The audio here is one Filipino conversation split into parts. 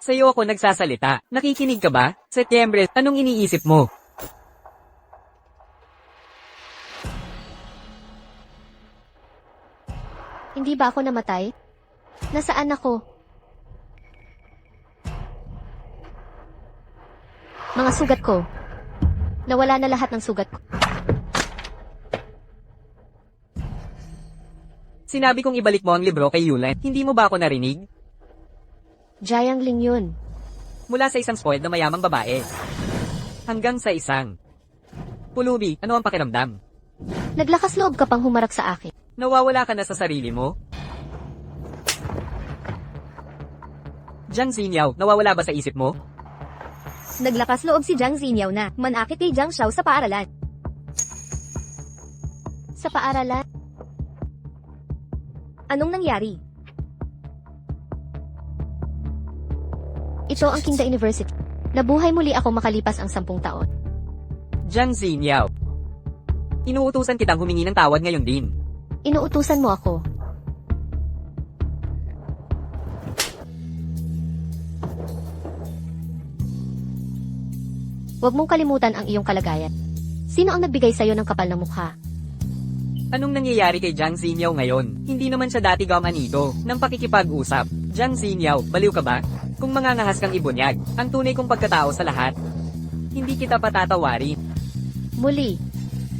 Sa'yo ako nagsasalita. Nakikinig ka ba? Setyembre, anong iniisip mo? Hindi ba ako namatay? Nasaan ako? Mga sugat ko. Nawala na lahat ng sugat ko. Sinabi kong ibalik mo ang libro kay Yulen. Hindi mo ba ako narinig? Jiang Ling yun. Mula sa isang spoiled na mayamang babae. Hanggang sa isang pulubi, ano ang pakiramdam? Naglakas loob ka pang humarap sa akin. Nawawala ka na sa sarili mo? Jiang Xinyaw, nawawala ba sa isip mo? Naglakas loob si Jiang Xinyaw na manakit kay Jiang Xiao sa paaralan. Sa paaralan? Anong nangyari? Ito ang Kingda University. Nabuhay muli ako makalipas ang 10 taon. Jiang Xinyaw. Inuutusan kitang humingi ng tawad ngayon din. Inuutusan mo ako. Huwag mong kalimutan ang iyong kalagayan. Sino ang nagbigay sa'yo ng kapal ng mukha? Anong nangyayari kay Jiang Xinyaw ngayon? Hindi naman siya dati gamanito ng pakikipag-usap. Jiang Xinyaw, baliw ka ba? Kung mangangahas kang ibunyag, ang tunay kong pagkatao sa lahat. Hindi kita patatawarin. Muli.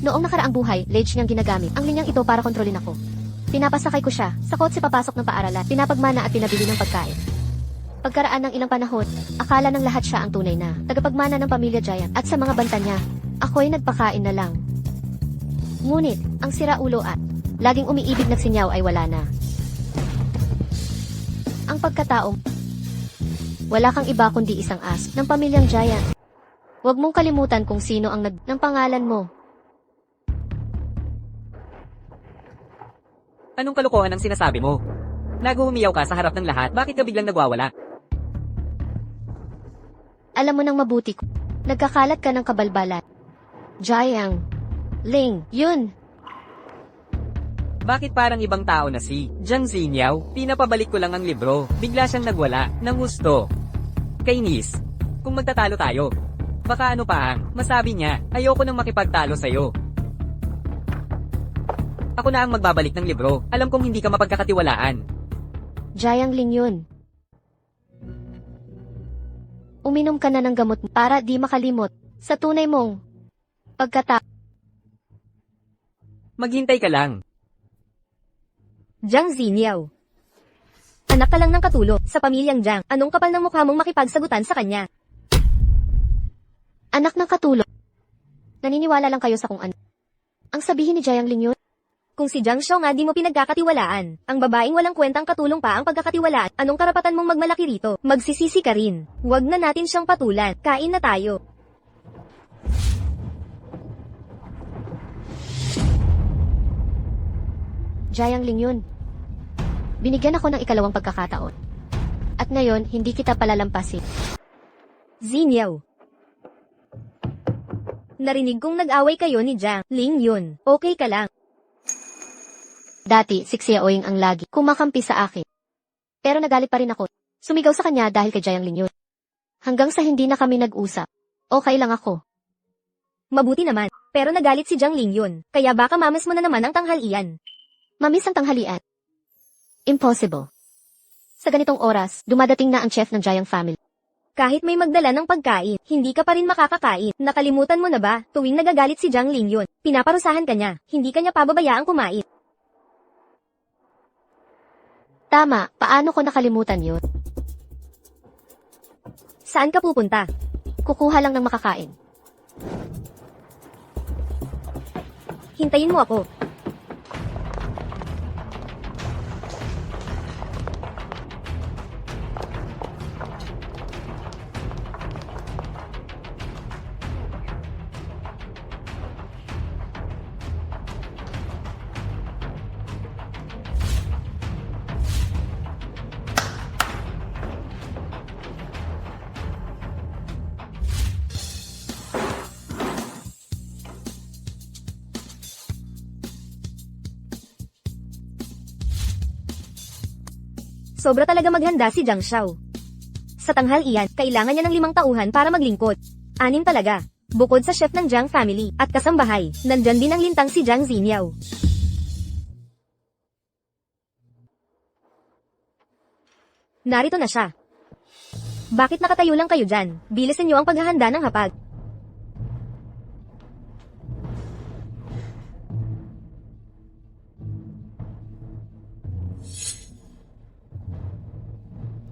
Noong nakaraang buhay, ledge niyang ginagamit ang linyang ito para kontrolin ako. Pinapasakay ko siya sa kotse papasok ng paaralan, pinapagmana at pinabili ng pagkain. Pagkaraan ng ilang panahon, akala ng lahat siya ang tunay na tagapagmana ng pamilya Giant at sa mga banta niya, ako'y nagpakain na lang. Ngunit, ang siraulo at laging umiibig na sinyaw ay wala na. Ang pagkataong, wala kang iba kundi isang ask ng pamilyang Giant. Huwag mong kalimutan kung sino ang ng pangalan mo. Anong kalokohan ang sinasabi mo? Naguhumiyaw ka sa harap ng lahat, bakit ka biglang nagwawala? Alam mo nang mabuti ko. Nagkakalat ka ng kabalbalan. Jiang Ling, yun. Bakit parang ibang tao na si Jiang Xinyaw? Pinapabalik ko lang ang libro. Bigla siyang nagwala ng gusto. Kainis. Kung magtatalo tayo. Baka ano pa ang masabi niya, ayoko nang makipagtalo sa'yo. Ako na ang magbabalik ng libro. Alam kong hindi ka mapagkakatiwalaan. Jiang Ling yun. Uminom ka na ng gamot para di makalimot sa tunay mong pagkatao. Maghintay ka lang. Jiang Xinyaw. Anak ka lang ng katulo sa pamilyang Jiang. Anong kapal ng mukha mong makipagsagutan sa kanya? Anak ng katulo. Naniniwala lang kayo sa kung ano. Ang sabihin ni Jiang Ling yun. Kung si Jiang Xiao nga di mo pinagkakatiwalaan, ang babaeng walang kwentang katulong pa ang pagkakatiwalaan, anong karapatan mong magmalaki rito? Magsisisi ka rin. Huwag na natin siyang patulan. Kain na tayo. Jiang Ling yun. Binigyan ako ng ikalawang pagkakataon. At ngayon, hindi kita palalampasin. Xinyaw. Narinig kong nag-away kayo ni Jiang Ling yun. Okay ka lang. Dati, si Xiaoying ang lagi kumakampi sa akin. Pero nagalit pa rin ako. Sumigaw sa kanya dahil kay Jiang Ling yun. Hanggang sa hindi na kami nag-usap. Okay lang ako. Mabuti naman. Pero nagalit si Jiang Ling yun. Kaya baka mamas mo na naman ang tanghalian. Mamis ang tanghalian. Impossible. Sa ganitong oras, dumadating na ang chef ng Jiang family. Kahit may magdala ng pagkain, hindi ka pa rin makakakain. Nakalimutan mo na ba, tuwing nagagalit si Jiang Ling yun, pinaparusahan ka niya, hindi ka niya pababayaang kumain. Tama, paano ko nakalimutan yun? Saan ka pupunta? Kukuha lang ng makakain. Hintayin mo ako. Sobra talaga maghanda si Jiang Xiao. Sa tanghalian, kailangan niya ng 5 tauhan para maglingkod. 6 talaga. Bukod sa chef ng Jiang family at kasambahay, nandyan din ang lintang si Jiang Zinyaw. Narito na siya. Bakit nakatayo lang kayo dyan? Bilisan niyo ang paghahanda ng hapag.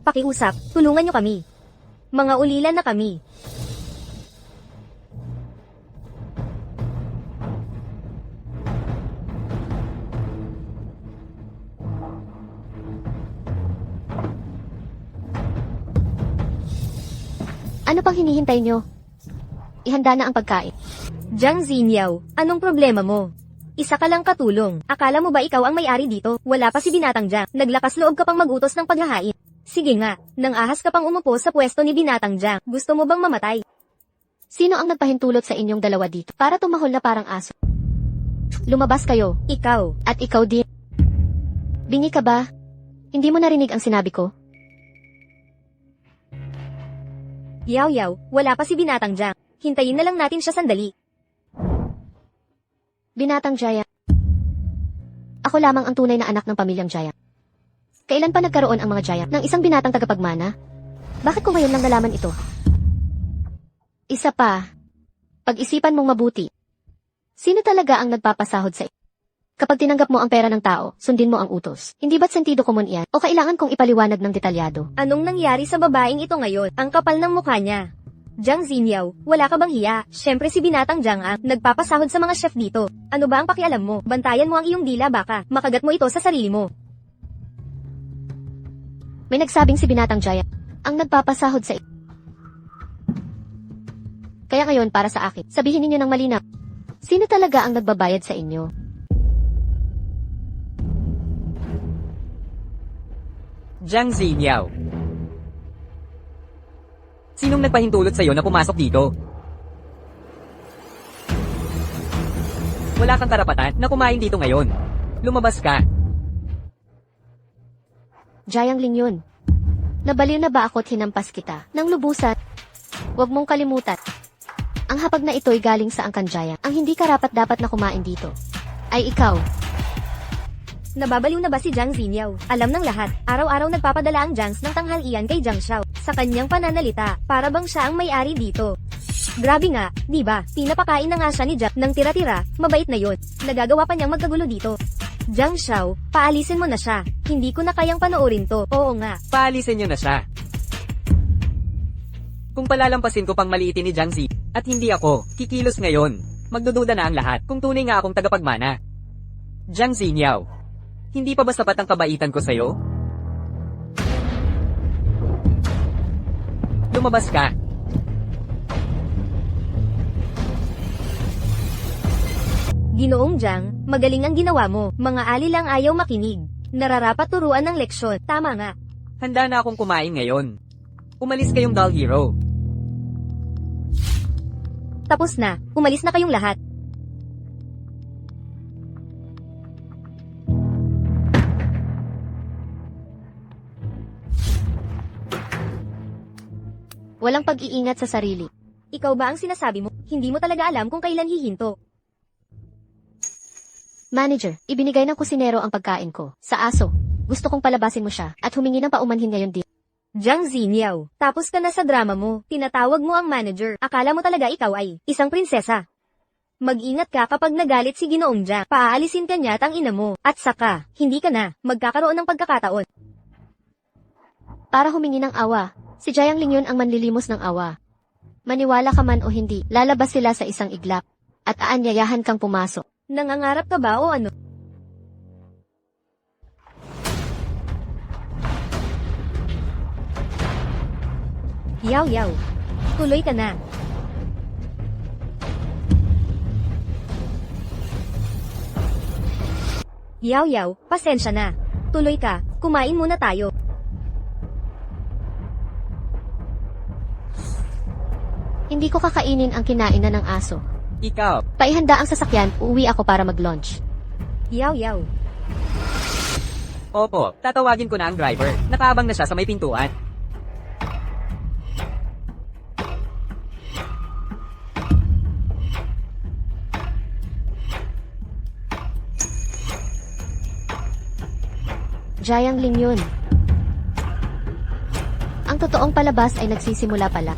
Pakiusap, tulungan niyo kami. Mga ulila na kami. Ano pang hinihintay nyo? Ihanda na ang pagkain. Jiang Zinyaw, anong problema mo? Isa ka lang katulong. Akala mo ba ikaw ang may-ari dito? Wala pa si Binatang Jiang. Naglakas loob ka pang mag-utos ng paghahain. Sige nga, nang ahas ka pang umupo sa pwesto ni Binatang Jiang. Gusto mo bang mamatay? Sino ang nagpahintulot sa inyong dalawa dito? Para tumahol na parang aso. Lumabas kayo. Ikaw. At ikaw din. Bingi ka ba? Hindi mo narinig ang sinabi ko? Yaw, wala pa si Binatang Jiang. Hintayin na lang natin siya sandali. Binatang Jaya. Ako lamang ang tunay na anak ng pamilyang Jaya. Kailan pa nagkaroon ang mga Jaya ng isang binatang tagapagmana? Bakit ko ngayon lang nalaman ito? Isa pa, pag-isipan mong mabuti. Sino talaga ang nagpapasahod sa iyo? Kapag tinanggap mo ang pera ng tao, sundin mo ang utos. Hindi ba't sentido komon iyan? O kailangan kong ipaliwanag ng detalyado? Anong nangyari sa babaeng ito ngayon? Ang kapal ng mukha niya. Jiang Zinyaw, wala ka bang hiya? Siyempre si Binatang Jiang ang nagpapasahod sa mga chef dito. Ano ba ang pakialam mo? Bantayan mo ang iyong dila baka makagat mo ito sa sarili mo. May nagsabing si Binatang Jaya ang nagpapasahod sa iyo. Kaya ngayon para sa akin, sabihin ninyo ng malinaw. Sino talaga ang nagbabayad sa inyo? Jiang Zinyaw. Sinong nagpahintulot sa'yo na pumasok dito? Wala kang karapatan na kumain dito ngayon. Lumabas ka. Jayang Ling yun. Nabaliw na ba ako't hinampas kita ng lubusan? Huwag mong kalimutan. Ang hapag na ito'y galing sa Angkan Jaya. Ang hindi karapat-dapat na kumain dito ay ikaw. Nababaliw na ba si Jiang Zinyaw? Alam ng lahat, araw-araw nagpapadala ang Jiangs ng tanghalian kay Jiang Xiao. Sa kanyang pananalita, para bang siya ang may-ari dito. Grabe nga, di ba? Pinapakain na nga siya ni Jiang ng tira-tira, mabait na yon. Nagagawa pa niyang magkagulo dito. Jiang Xiao, paalisin mo na siya. Hindi ko na kayang panoorin to. Oo nga. Paalisin niyo na siya. Kung palalampasin ko pang maliitin ni Jiang Zi, at hindi ako, kikilos ngayon. Magdududa na ang lahat kung tunay nga akong tagapagmana. Jiang Zinyaw, hindi pa ba sapat ang kabaitan ko sa'yo? Lumabas ka. Ginoong Jiang, magaling ang ginawa mo. Mga ali lang ayaw makinig. Nararapat turuan ng leksyon. Tama nga. Handa na akong kumain ngayon. Umalis kayong Doll Hero. Tapos na. Umalis na kayong lahat. Walang pag-iingat sa sarili. Ikaw ba ang sinasabi mo? Hindi mo talaga alam kung kailan hihinto. Manager, ibinigay ng kusinero ang pagkain ko sa aso. Gusto kong palabasin mo siya at humingi ng paumanhin ngayon din. Jiang Zinyaw, tapos ka na sa drama mo. Tinatawag mo ang manager. Akala mo talaga ikaw ay isang prinsesa. Mag-ingat ka kapag nagalit si Ginoong Jiang. Paaalisin ka niya at ang ina mo. At saka, hindi ka na magkakaroon ng pagkakataon. Para humingi ng awa, si Jayang Ling yun ang manlilimos ng awa. Maniwala ka man o hindi, lalabas sila sa isang iglap. At aanyayahan kang pumasok. Nangangarap ka ba o ano? Yaw. Tuloy ka na. Yaw, pasensya na. Tuloy ka, kumain muna tayo. Hindi ko kakainin ang kinain na ng aso. Ikaw. Paihanda ang sasakyan, uuwi ako para mag-launch. Yaw. Opo, tatawagin ko na ang driver. Nakaabang na siya sa may pintuan. Jiang Ling yun. Ang totoong palabas ay nagsisimula pala.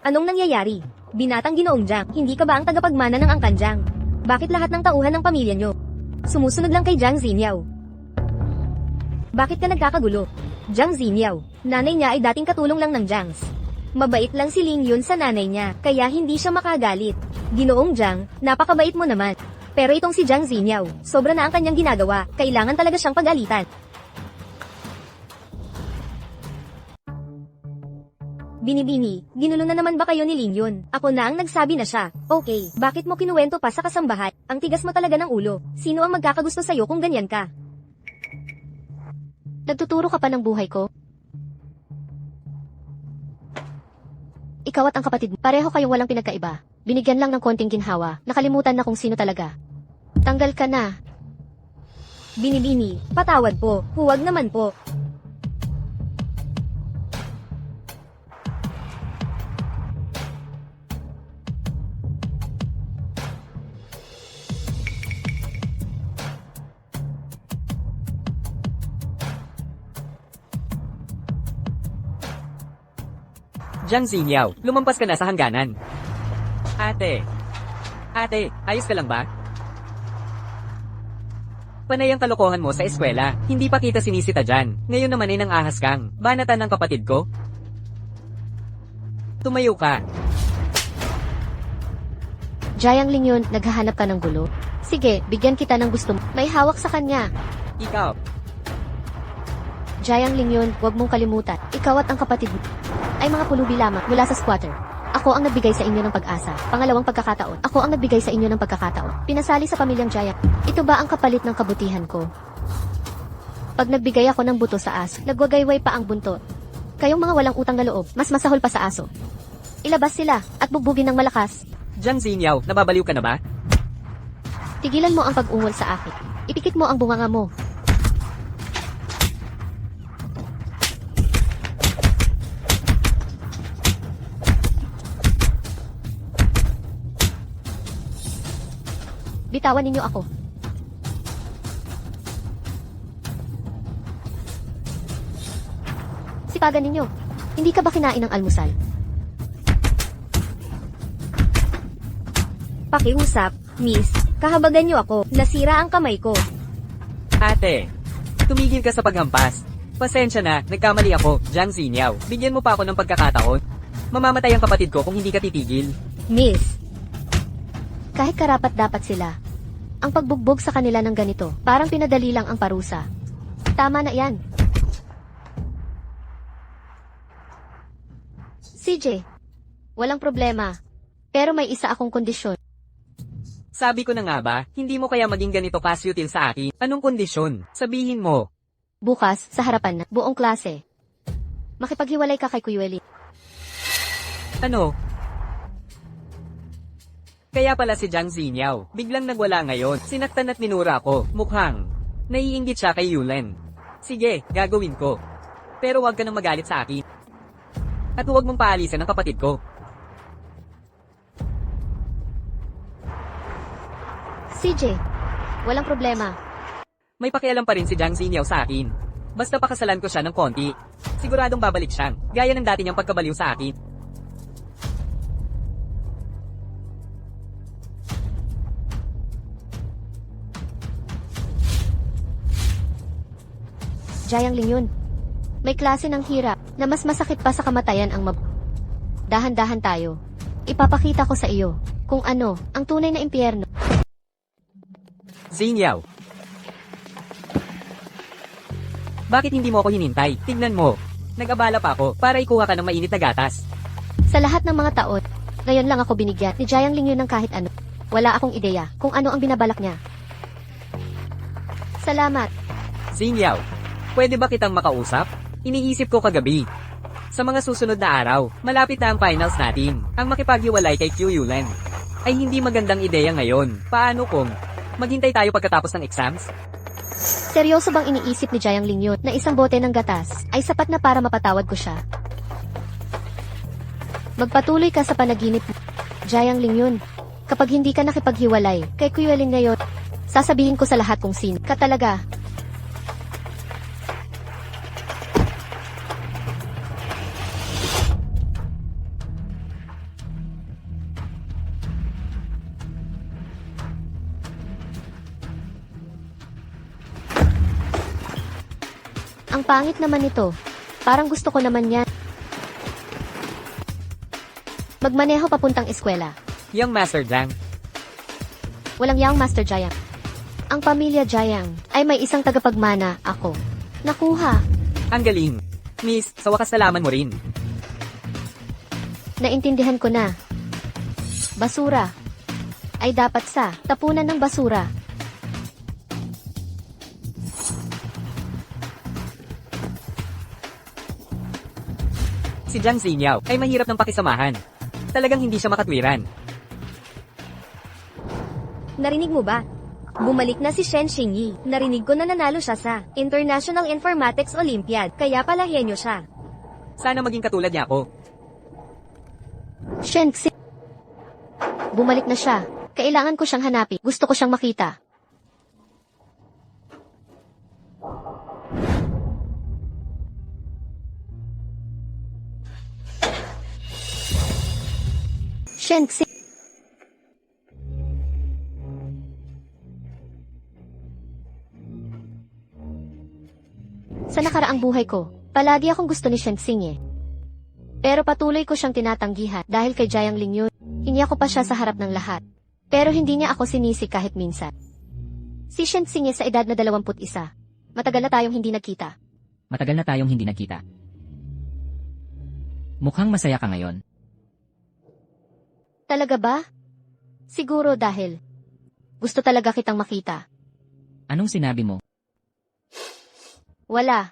Anong nangyayari? Binatang Ginoong Jiang, hindi ka ba ang tagapagmana ng Angkan Jiang? Bakit lahat ng tauhan ng pamilya nyo sumusunod lang kay Jiang Xiniao? Bakit ka nagkakagulo? Jiang Xiniao, nanay niya ay dating katulong lang ng Jiangs. Mabait lang si Ling Yun sa nanay niya, kaya hindi siya makagalit. Ginoong Jiang, napakabait mo naman. Pero itong si Jiang Xiniao, sobra na ang kanyang ginagawa, kailangan talaga siyang pagalitan. Binibini, ginulo na naman ba kayo ni Ling Yun? Ako na ang nagsabi na siya. Okay, bakit mo kinuwento pa sa kasambahat? Ang tigas mo talaga ng ulo. Sino ang magkakagusto sa'yo kung ganyan ka? Nagtuturo ka pa ng buhay ko? Ikaw at ang kapatid mo, pareho kayong walang pinagkaiba. Binigyan lang ng konting ginhawa, nakalimutan na kung sino talaga. Tanggal ka na. Binibini, patawad po. Huwag naman po. Jiang Xiniao, lumampas ka na sa hangganan. Ate, ayos ka lang ba? Panay ang kalokohan mo sa eskwela, hindi pa kita sinisita dyan. Ngayon naman ay nang ahas kang, banatan ng kapatid ko? Tumayo ka. Jiang Ling yun, naghahanap ka ng gulo. Sige, bigyan kita ng gusto mo. May hawak sa kanya. Ikaw, Jiang Ling yun, huwag mong kalimutan. Ikaw at ang kapatid mo ay mga pulubi lamang mula sa squatter. Ako ang nagbigay sa inyo ng pag-asa. Pangalawang pagkakataon. Ako ang nagbigay sa inyo ng pagkakataon. Pinasali sa pamilyang Jiang. Ito ba ang kapalit ng kabutihan ko? Pag nagbigay ako ng buto sa aso, nagwagayway pa ang buntot. Kayong mga walang utang na loob, mas masahol pa sa aso. Ilabas sila at bugbugin ng malakas. Jiang Xiniao, nababaliw ka na ba? Tigilan mo ang pag-ungol sa akin. Ipikit mo ang bunganga mo. Bitawan ninyo ako. Sipagan ninyo. Hindi ka ba kinain ng almusal? Pakiusap, miss. Kahabagan niyo ako. Nasira ang kamay ko. Ate, tumigil ka sa paghampas. Pasensya na, nagkamali ako, Jiang Xiniao. Bigyan mo pa ako ng pagkakataon. Mamamatay ang kapatid ko kung hindi ka titigil. Miss, Kahit karapat dapat sila. Ang pagbugbog sa kanila ng ganito, parang pinadali lang ang parusa. Tama na yan. CJ, walang problema. Pero may isa akong kondisyon. Sabi ko na nga ba, hindi mo kaya maging ganito kasutil sa akin? Anong kondisyon? Sabihin mo. Bukas, sa harapan na buong klase. Makipaghiwalay ka kay Kuyueli. Ano? Kaya pala si Jiang Xiniao, biglang nagwala ngayon. Sinaktan at minura ko, mukhang naiinggit siya kay Yulen. Sige, gagawin ko. Pero huwag ka nang magalit sa akin. At huwag mong paalisan ang kapatid ko. CJ, walang problema. May pakialam pa rin si Jiang Xiniao sa akin. Basta pakasalan ko siya ng konti. Siguradong babalik siyang, gaya ng dati niyang pagkabaliw sa akin. Jiang Ling yun. May klase ng hirap na mas masakit pa sa kamatayan ang Dahan-dahan tayo. Ipapakita ko sa iyo kung ano ang tunay na impyerno. Xiniao. Bakit hindi mo ako hinintay? Tignan mo. Nag-abala pa ako para ikuha ka ng mainit na gatas. Sa lahat ng mga taon, ngayon lang ako binigyan ni Jiang Ling yun ng kahit ano. Wala akong ideya kung ano ang binabalak niya. Salamat. Xiniao, pwede ba kitang makausap? Iniisip ko kagabi. Sa mga susunod na araw, malapit na ang finals natin. Ang makipaghiwalay kay Q Yulen ay hindi magandang ideya ngayon. Paano kung maghintay tayo pagkatapos ng exams? Seryoso bang iniisip ni Jiang Lingyun na isang bote ng gatas ay sapat na para mapatawad ko siya? Magpatuloy ka sa panaginip mo, Jiang Lingyun. Kapag hindi ka nakipaghiwalay kay Kuya-Lin ngayon, sasabihin ko sa lahat kung sino ka talaga. Ang pangit naman nito. Parang gusto ko naman yan. Magmaneho papuntang eskwela. Young Master Jiang. Walang yang Master Jiang. Ang pamilya Jiang ay may isang tagapagmana, ako. Nakuha. Ang galing. Miss, sa wakas nalaman mo rin. Naintindihan ko na. Basura. Ay dapat sa tapunan ng basura. Si Jiang Xinyo ay mahirap ng pakisamahan. Talagang hindi siya makatwiran. Narinig mo ba? Bumalik na si Shen Xingyi. Narinig ko na nanalo siya sa International Informatics Olympiad, kaya pala henyo siya. Sana maging katulad niya ako. Shen Xi. Bumalik na siya. Kailangan ko siyang hanapin. Gusto ko siyang makita. Shen Xi. Sa nakaraang buhay ko, palagi akong gusto ni Shen Xing eh. Pero patuloy ko siyang tinatanggihan dahil kay Jiang Lingyun. Iniyak ko pa siya sa harap ng lahat. Pero hindi niya ako sinisi kahit minsan. Si Shen Xing sa edad na 21. Matagal na tayong hindi nagkita. Matagal na tayong hindi nagkita. Mukhang masaya ka ngayon. Talaga ba? Siguro dahil gusto talaga kitang makita. Anong sinabi mo? Wala.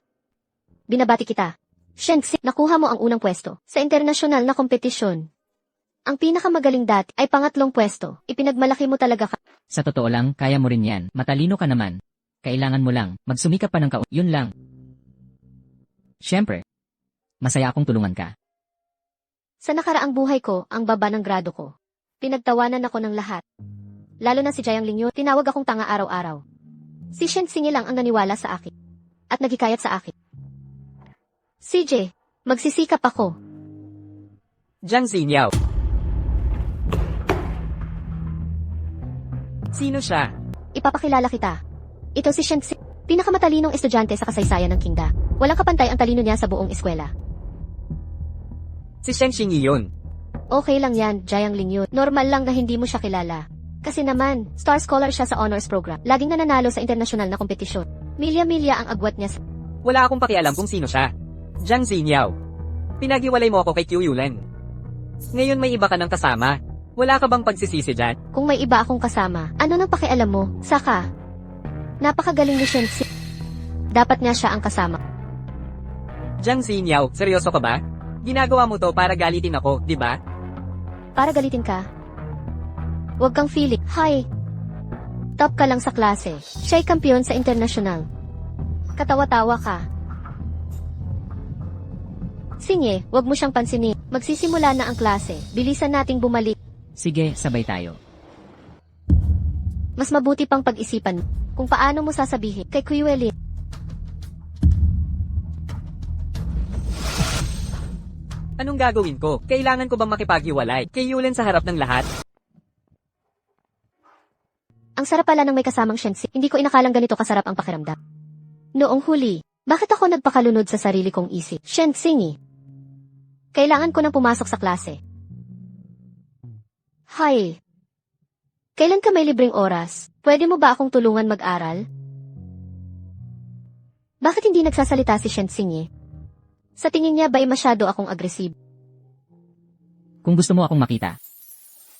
Binabati kita. Shen Xing, nakuha mo ang unang pwesto sa internasyonal na kompetisyon. Ang pinakamagaling dati ay pangatlong pwesto. Ipinagmalaki mo talaga ka. Sa totoo lang, kaya mo rin yan. Matalino ka naman. Kailangan mo lang, magsumikap pa ng yun lang. Siyempre. Masaya akong tulungan ka. Sa nakaraang buhay ko, ang baba ng grado ko. Pinagtawanan ako ng lahat. Lalo na si Jiang Lingyun, tinawag akong tanga araw-araw. Si Shen Xing lang ang naniwala sa akin. At naghikayat sa akin. CJ, magsisikap ako. Jiang Xinyo. Sino siya? Ipapakilala kita. Ito si Shen Xing, pinakamatalinong estudyante sa kasaysayan ng Qingda. Walang kapantay ang talino niya sa buong eskwela. Si Shen Xingyi yun. Okay lang yan, Jiang Lingyun. Normal lang na hindi mo siya kilala. Kasi naman, star scholar siya sa honors program. Laging nananalo sa internasyonal na kompetisyon. Milya-milya ang agwat niya sa... Wala akong pakialam kung sino siya. Jiang Xinyo. Pinaghiwalay mo ako kay Q Yulen. Ngayon may iba ka ng kasama. Wala ka bang pagsisisi dyan? Kung may iba akong kasama, ano nang pakialam mo? Saka, napakagaling ni Shen Xing. Dapat nga siya ang kasama. Jiang Xinyo, seryoso ka ba? Ginagawa mo to para galitin ako, di ba? Para galitin ka? Huwag kang feeling. Hi! Top ka lang sa klase. Siya'y kampiyon sa internasyonal. Katawa-tawa ka. Sinye, huwag mo siyang pansinin. Magsisimula na ang klase. Bilisan nating bumalik. Sige, sabay tayo. Mas mabuti pang pag-isipan kung paano mo sasabihin kay Kuya-Lin. Anong gagawin ko? Kailangan ko bang makipaghiwalay kay Yulen sa harap ng lahat? Ang sarap pala ng may kasamang Shen Xing. Hindi ko inakalang ganito kasarap ang pakiramdam. Noong huli, bakit ako nagpakalunod sa sarili kong isip? Shen Xing. Kailangan ko nang pumasok sa klase. Hi. Kailan ka may libreng oras? Pwede mo ba akong tulungan mag-aral? Bakit hindi nagsasalita si Shen Xing? Sa tingin niya ba'y masyado akong agresib? Kung gusto mo akong makita,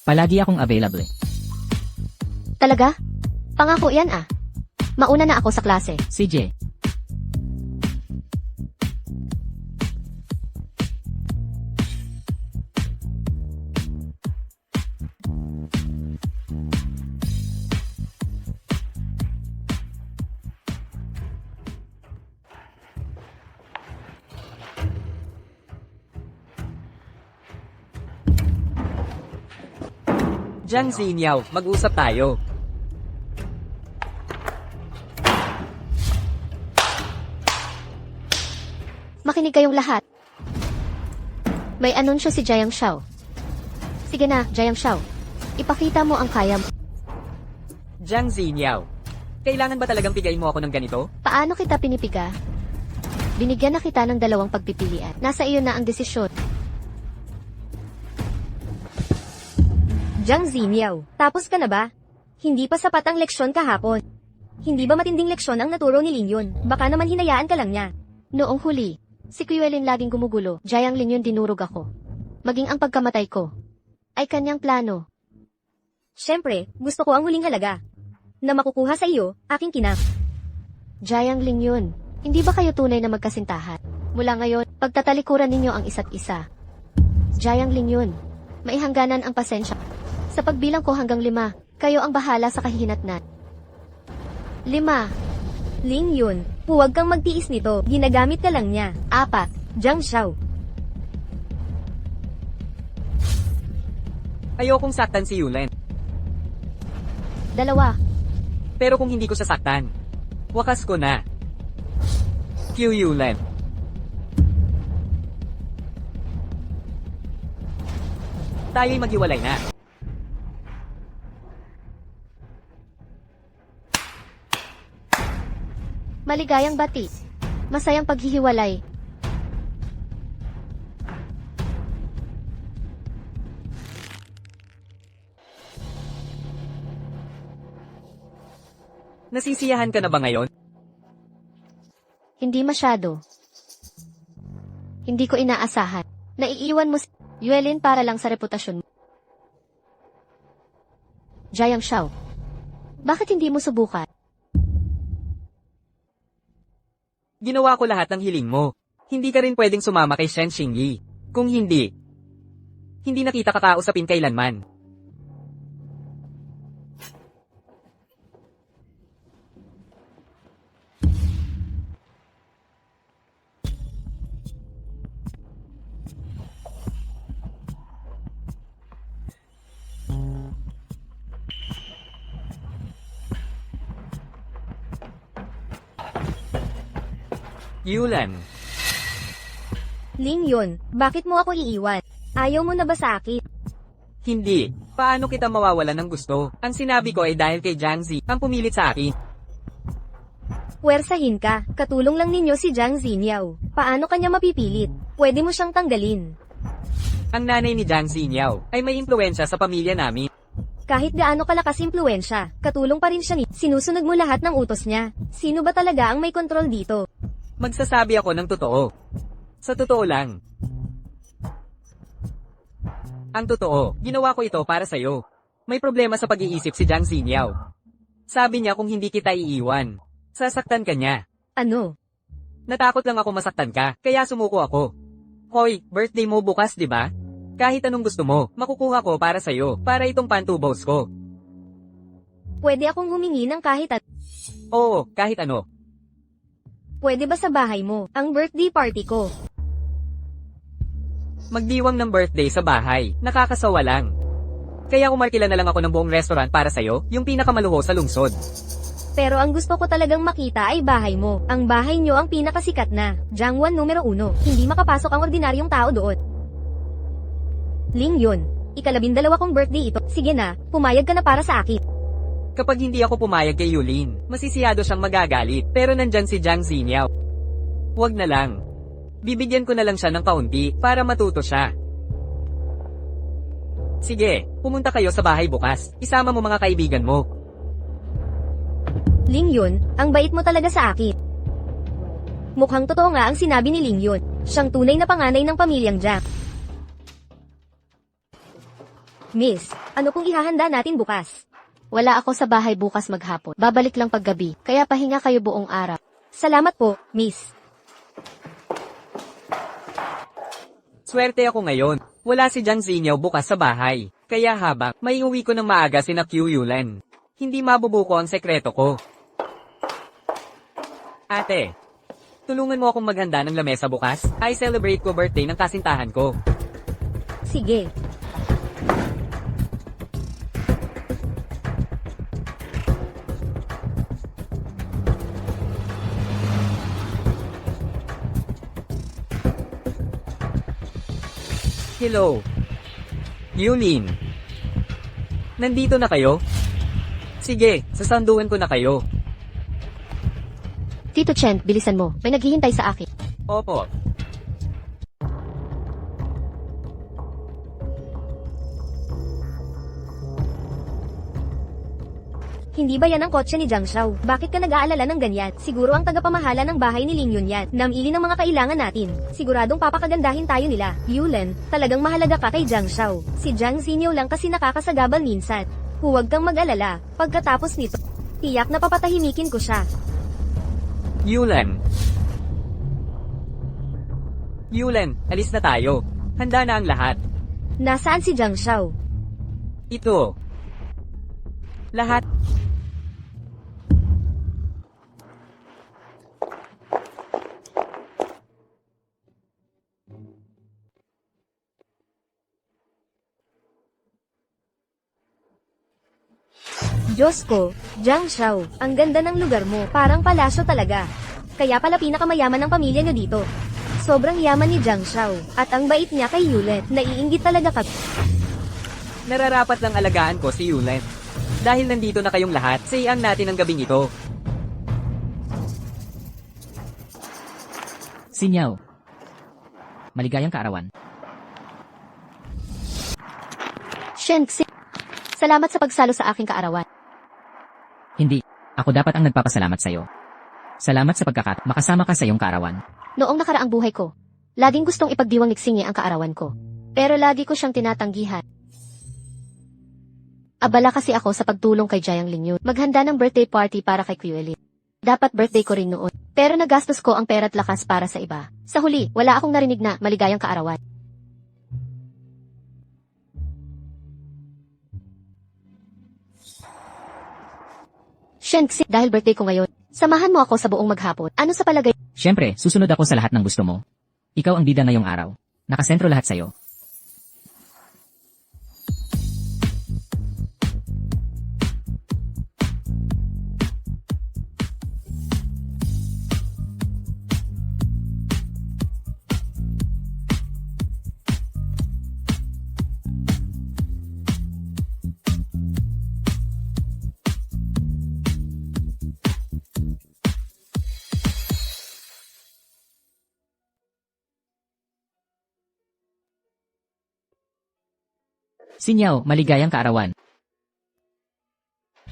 palagi akong available. Talaga? Pangako yan ah. Mauna na ako sa klase. CJ, Jiang Xiniao, mag-usap tayo. Makinig kayong lahat. May anunsyo si Jiang Shao. Sige na, Jiang Shao. Ipakita mo ang kaya mo. Jiang Xiniao, kailangan ba talagang pigain mo ako ng ganito? Paano kita pinipiga? Binigyan na kita ng dalawang pagpipilian. Nasa iyo na ang desisyon. Jiang Xiniao, tapos ka na ba? Hindi pa sapat ang leksyon kahapon. Hindi ba matinding leksyon ang naturo ni Lingyun? Baka naman hinayaan ka lang niya. Noong huli, si Quyelin laging gumugulo. Jiang Lingyun dinurog ako. Maging ang pagkamatay ko ay kanyang plano. Siyempre, gusto ko ang huling halaga. Na makukuha sa iyo, aking kinap. Jiang Lingyun, hindi ba kayo tunay na magkasintahan? Mula ngayon, pagtatalikuran ninyo ang isa't isa. Jiang Lingyun, maihangganan ang pasensya. Sa pagbilang ko hanggang 5, kayo ang bahala sa kahihinatnan. 5, Lingyun, huwag kang magtiis nito. Ginagamit ka lang niya. 4, Jiang Shao. Ayokong saktan si Yulen. 2, Pero kung hindi ko sasaktan, wakas ko na. Q Yulen. Tayo'y maghiwalay na. maligayang bati. Masayang paghihiwalay. Nasisiyahan ka na ba ngayon? Hindi masyado. Hindi ko inaasahan. Naiiwan mo si Yuelin para lang sa reputasyon mo. Jiang Shao, bakit hindi mo subukan? Ginawa ko lahat ng hiling mo. Hindi ka rin pwedeng sumama kay Shen Xingyi. Kung hindi na kita kakausapin kailanman. Yulan, Lingyun, bakit mo ako iiwan? Ayaw mo na ba sa akin? hindi. Paano kita mawawalan ng gusto? Ang sinabi ko ay dahil kay Jiang Zi ang pumilit sa akin. Puwersahin ka, katulong lang ninyo si Jiang Xiniao. Paano kanya mapipilit? Pwede mo siyang tanggalin. Ang nanay ni Jiang Xiniao ay may impluensya sa pamilya namin. Kahit gaano kalakas impluensya, katulong pa rin siya ni. Sinusunod mo lahat ng utos niya. Sino ba talaga ang may kontrol dito? Magsasabi ako ng totoo. Sa totoo lang. Ang totoo, ginawa ko ito para sa'yo. May problema sa pag-iisip si Jiang Xiniao. Sabi niya kung hindi kita iiwan, sasaktan ka niya. Ano? Natakot lang ako masaktan ka, kaya sumuko ako. Hoy, birthday mo bukas, di ba? Kahit anong gusto mo, makukuha ko para sa'yo, para itong pantubos ko. Pwede akong humingi ng kahit Oo, kahit ano. Pwede ba sa bahay mo? Ang birthday party ko. Magdiwang ng birthday sa bahay, nakakasawa lang. Kaya umarkila na lang ako ng buong restaurant para sa'yo, yung pinakamaluho sa lungsod. Pero ang gusto ko talagang makita ay bahay mo. Ang bahay nyo ang pinakasikat na. Jiangwan numero 1. Hindi makapasok ang ordinaryong tao doon. Lingyun, ika-12 kong birthday ito. Sige na, pumayag ka na para sa akin. Kapag hindi ako pumayag kay Yulin, masisiyado siyang magagalit, pero nandyan si Jiang Xiniao. Huwag na lang. Bibigyan ko na lang siya ng kaunti, para matuto siya. Sige, pumunta kayo sa bahay bukas. Isama mo mga kaibigan mo. Lingyun, ang bait mo talaga sa akin. Mukhang totoo nga ang sinabi ni Lingyun. Siyang tunay na panganay ng pamilyang Jiang. Miss, ano pong ihahanda natin bukas? Wala ako sa bahay bukas maghapon. Babalik lang paggabi, kaya pahinga kayo buong araw. Salamat po, Miss. Swerte ako ngayon. Wala si Jiang Xiniao bukas sa bahay. Kaya habang may uwi ko ng maaga sina Q Yulen, hindi mabubuko ang sekreto ko. Ate, tulungan mo akong maghanda ng lamesa bukas. I celebrate ko birthday ng kasintahan ko. Sige. Hello. Yulin. Nandito na kayo? Sige, sasanduan ko na kayo. Tito Chen, bilisan mo. May naghihintay sa akin. Opo. Hindi ba yan ang kotse ni Jiang Shao? Bakit ka nag-aalala ng ganyan? Siguro ang tagapamahala ng bahay ni Ling Yun yan. Namili ng mga kailangan natin. Siguradong papakagandahin tayo nila. Yulen, talagang mahalaga ka kay Jiang Shao. Si Jiang Xinyo lang kasi nakakasagabal minsan. Huwag kang mag-alala. Pagkatapos nito, tiyak na papatahimikin ko siya. Yulen. Yulen, alis na tayo. Handa na ang lahat. Nasaan si Jiang Shao? Ito. Lahat. Diyos ko, Jiang Shao, ang ganda ng lugar mo, parang palasyo talaga. Kaya pala pinakamayaman ng pamilya niyo dito. Sobrang yaman ni Jiang Shao, at ang bait niya kay Yulet, naiinggit talaga ka. Nararapat lang alagaan ko si Yulen. Dahil nandito na kayong lahat, sayang natin ang gabing ito. Sinyaw. Maligayang kaarawan. Shen Xi. Salamat sa pagsalo sa aking kaarawan. Hindi. Ako dapat ang nagpapasalamat sa'yo. Salamat sa makasama ka sa iyong kaarawan. Noong nakaraang buhay ko, laging gustong ipagdiwang ni Xingye ang kaarawan ko. Pero lagi ko siyang tinatanggihan. Abala kasi ako sa pagtulong kay Jiang Lingyun. Maghanda ng birthday party para kay Kyueli. Dapat birthday ko rin noon. Pero nagastos ko ang pera't lakas para sa iba. Sa huli, wala akong narinig na maligayang kaarawan. Shen Xi, dahil birthday ko ngayon, samahan mo ako sa buong maghapon. Ano sa palagay? Siyempre, susunod ako sa lahat ng gusto mo. Ikaw ang bida ngayong araw. Nakasentro lahat sa'yo. Sinyaw, maligayang kaarawan.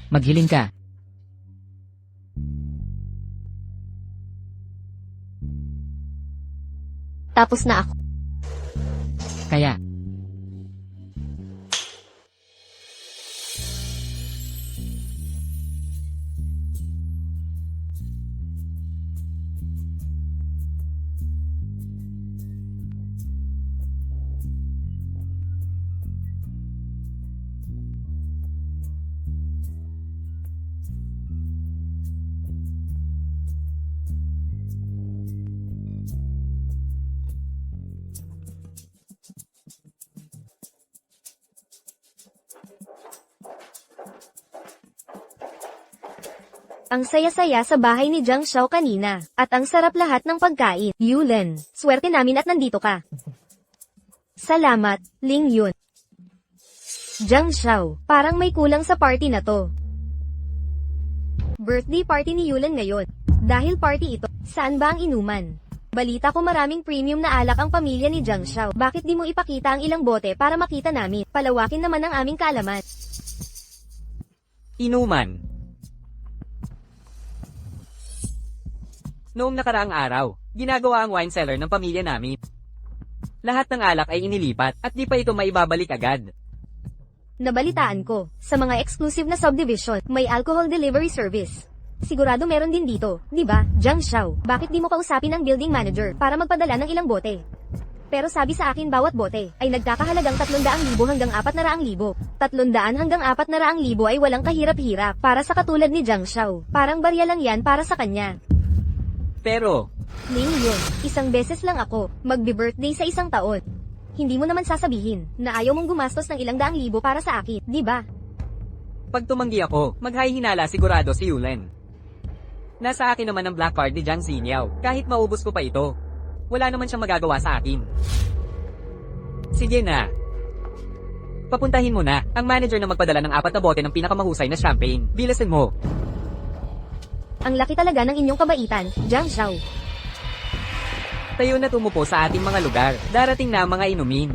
Maghiling ka. Tapos na ako. Kaya, Ang saya-saya sa bahay ni Jiang Shao kanina, at ang sarap lahat ng pagkain. Yulen, swerte namin at nandito ka. Salamat, Ling Yun. Jiang Shao, parang may kulang sa party na to. Birthday party ni Yulen ngayon. Dahil party ito, saan ba ang inuman? Balita ko maraming premium na alak ang pamilya ni Jiang Shao. Bakit di mo ipakita ang ilang bote para makita namin? Palawakin naman ang aming kaalaman. Inuman. Noong nakaraang araw, ginagawa ang wine cellar ng pamilya namin. Lahat ng alak ay inilipat at di pa ito maibabalik agad. Nabalitaan ko, sa mga exclusive na subdivision, may alcohol delivery service. Sigurado meron din dito, di ba, Jiang Shao? Bakit di mo kausapin ang building manager para magpadala ng ilang bote? Pero sabi sa akin bawat bote ay nagkakahalagang 300,000 hanggang 400,000. 300 hanggang 400,000 ay walang kahirap-hirap para sa katulad ni Jiang Shao. Parang barya lang yan para sa kanya. Pero, Ling Yun, isang beses lang ako, magbi-birthday sa isang taon. Hindi mo naman sasabihin na ayaw mong gumastos ng ilang daang libo para sa akin, di ba? pag tumanggi ako, maghahinala sigurado si Yulen. Nasa akin naman ang black card ni Jiang Xinyo, kahit maubos ko pa ito. Wala naman siyang magagawa sa akin. Sige na. Papuntahin mo na ang manager na magpadala ng 4 na bote ng pinakamahusay na champagne. Bilasin mo. Ang laki talaga ng inyong kabaitan, Jiang Shao. Tayo na tumupo sa ating mga lugar. Darating na ang mga inumin.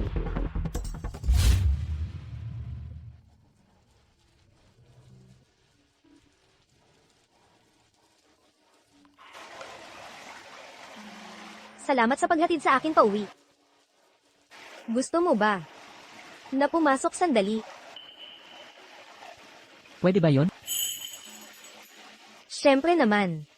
Salamat sa paghatid sa akin pauwi. Gusto mo ba na pumasok sandali? Pwede ba yon? Siyempre naman.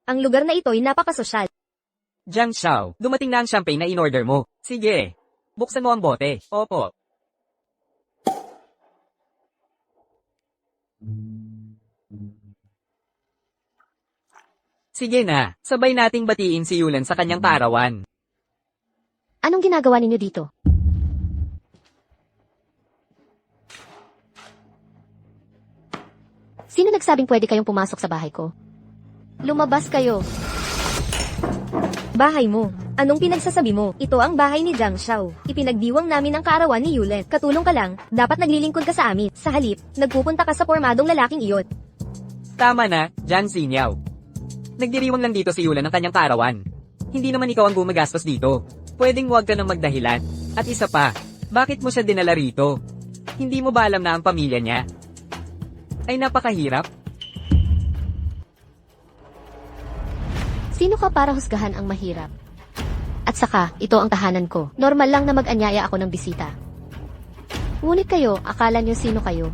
Ang lugar na ito ay napakasosyal. Jiang Shao, dumating na ang champagne na in-order mo. Sige. Buksan mo ang bote. Opo. Sige na. Sabay nating batiin si Yulan sa kanyang kaarawan. Anong ginagawa ninyo dito? Sino nagsabing pwede kayong pumasok sa bahay ko? Lumabas kayo. Bahay mo. Anong pinagsasabi mo? Ito ang bahay ni Jiang Shao. Ipinagdiwang namin ang kaarawan ni Yulen. Katulong ka lang, dapat naglilingkod ka sa amin. Sa halip, nagpupunta ka sa pormadong lalaking iyon. Tama na, Jiang Xinyaw. Nagdiriwang lang dito si Yulan ng kanyang kaarawan. Hindi naman ikaw ang gumagastos dito. Pwedeng huwag ka nang magdahilan. At isa pa, bakit mo siya dinala rito? Hindi mo ba alam na ang pamilya niya ay napakahirap? Sino ka para husgahan ang mahirap? At saka, ito ang tahanan ko. Normal lang na mag-anyaya ako ng bisita. Ngunit kayo, akala nyo sino kayo?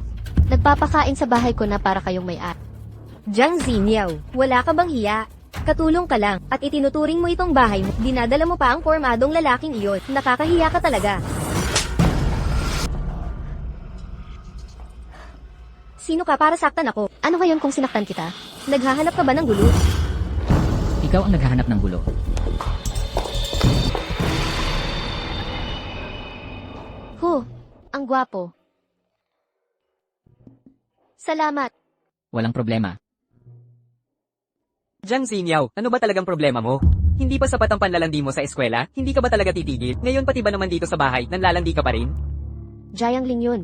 Nagpapakain sa bahay ko na para kayong may-ari. Jiang Xinyaw, wala ka bang hiya? Katulong ka lang, at itinuturing mo itong bahay mo. Dinadala mo pa ang pormadong lalaking iyon. Nakakahiya ka talaga. Sino ka para saktan ako? Ano ngayon kung sinaktan kita? Naghahanap ka ba ng gulo? Ikaw ang naghahanap ng gulo. Ang gwapo. Salamat. Walang problema. Jiang Xinyaw, ano ba talagang problema mo? Hindi pa sapat ang panlalandi mo sa eskwela? Hindi ka ba talaga titigil? Ngayon pati ba naman dito sa bahay, nanlalandi ka pa rin? Jiang Lingyun.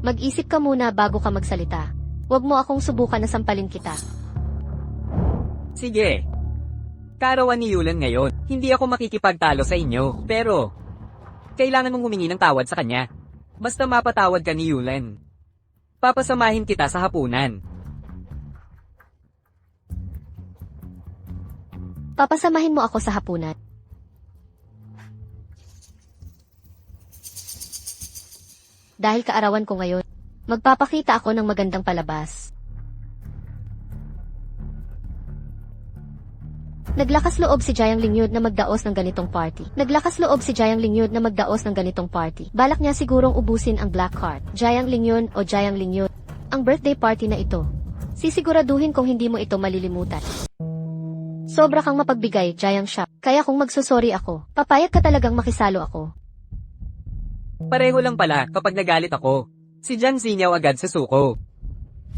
Mag-isip ka muna bago ka magsalita. Huwag mo akong subukan na sampalin kita. Sige. Kaarawan ni Yulan ngayon. Hindi ako makikipagtalo sa inyo. Pero, kailangan mong humingi ng tawad sa kanya. Basta mapatawad ka ni Yulan. Papasamahin kita sa hapunan. Papasamahin mo ako sa hapunan. Dahil kaarawan ko ngayon, magpapakita ako ng magandang palabas. Naglakas loob si Jiang Lingyun na magdaos ng ganitong party. Balak niya sigurong ubusin ang black card. Jiang Lingyun o Jiang Lingyun, ang birthday party na ito. Sisiguraduhin kung hindi mo ito malilimutan. Sobra kang mapagbigay, Jiang Shao. Kaya kung magsusori ako, papayag ka talagang makisalo ako. Pareho lang pala kapag nagalit ako. Si Jiang Xinyaw agad sa suko.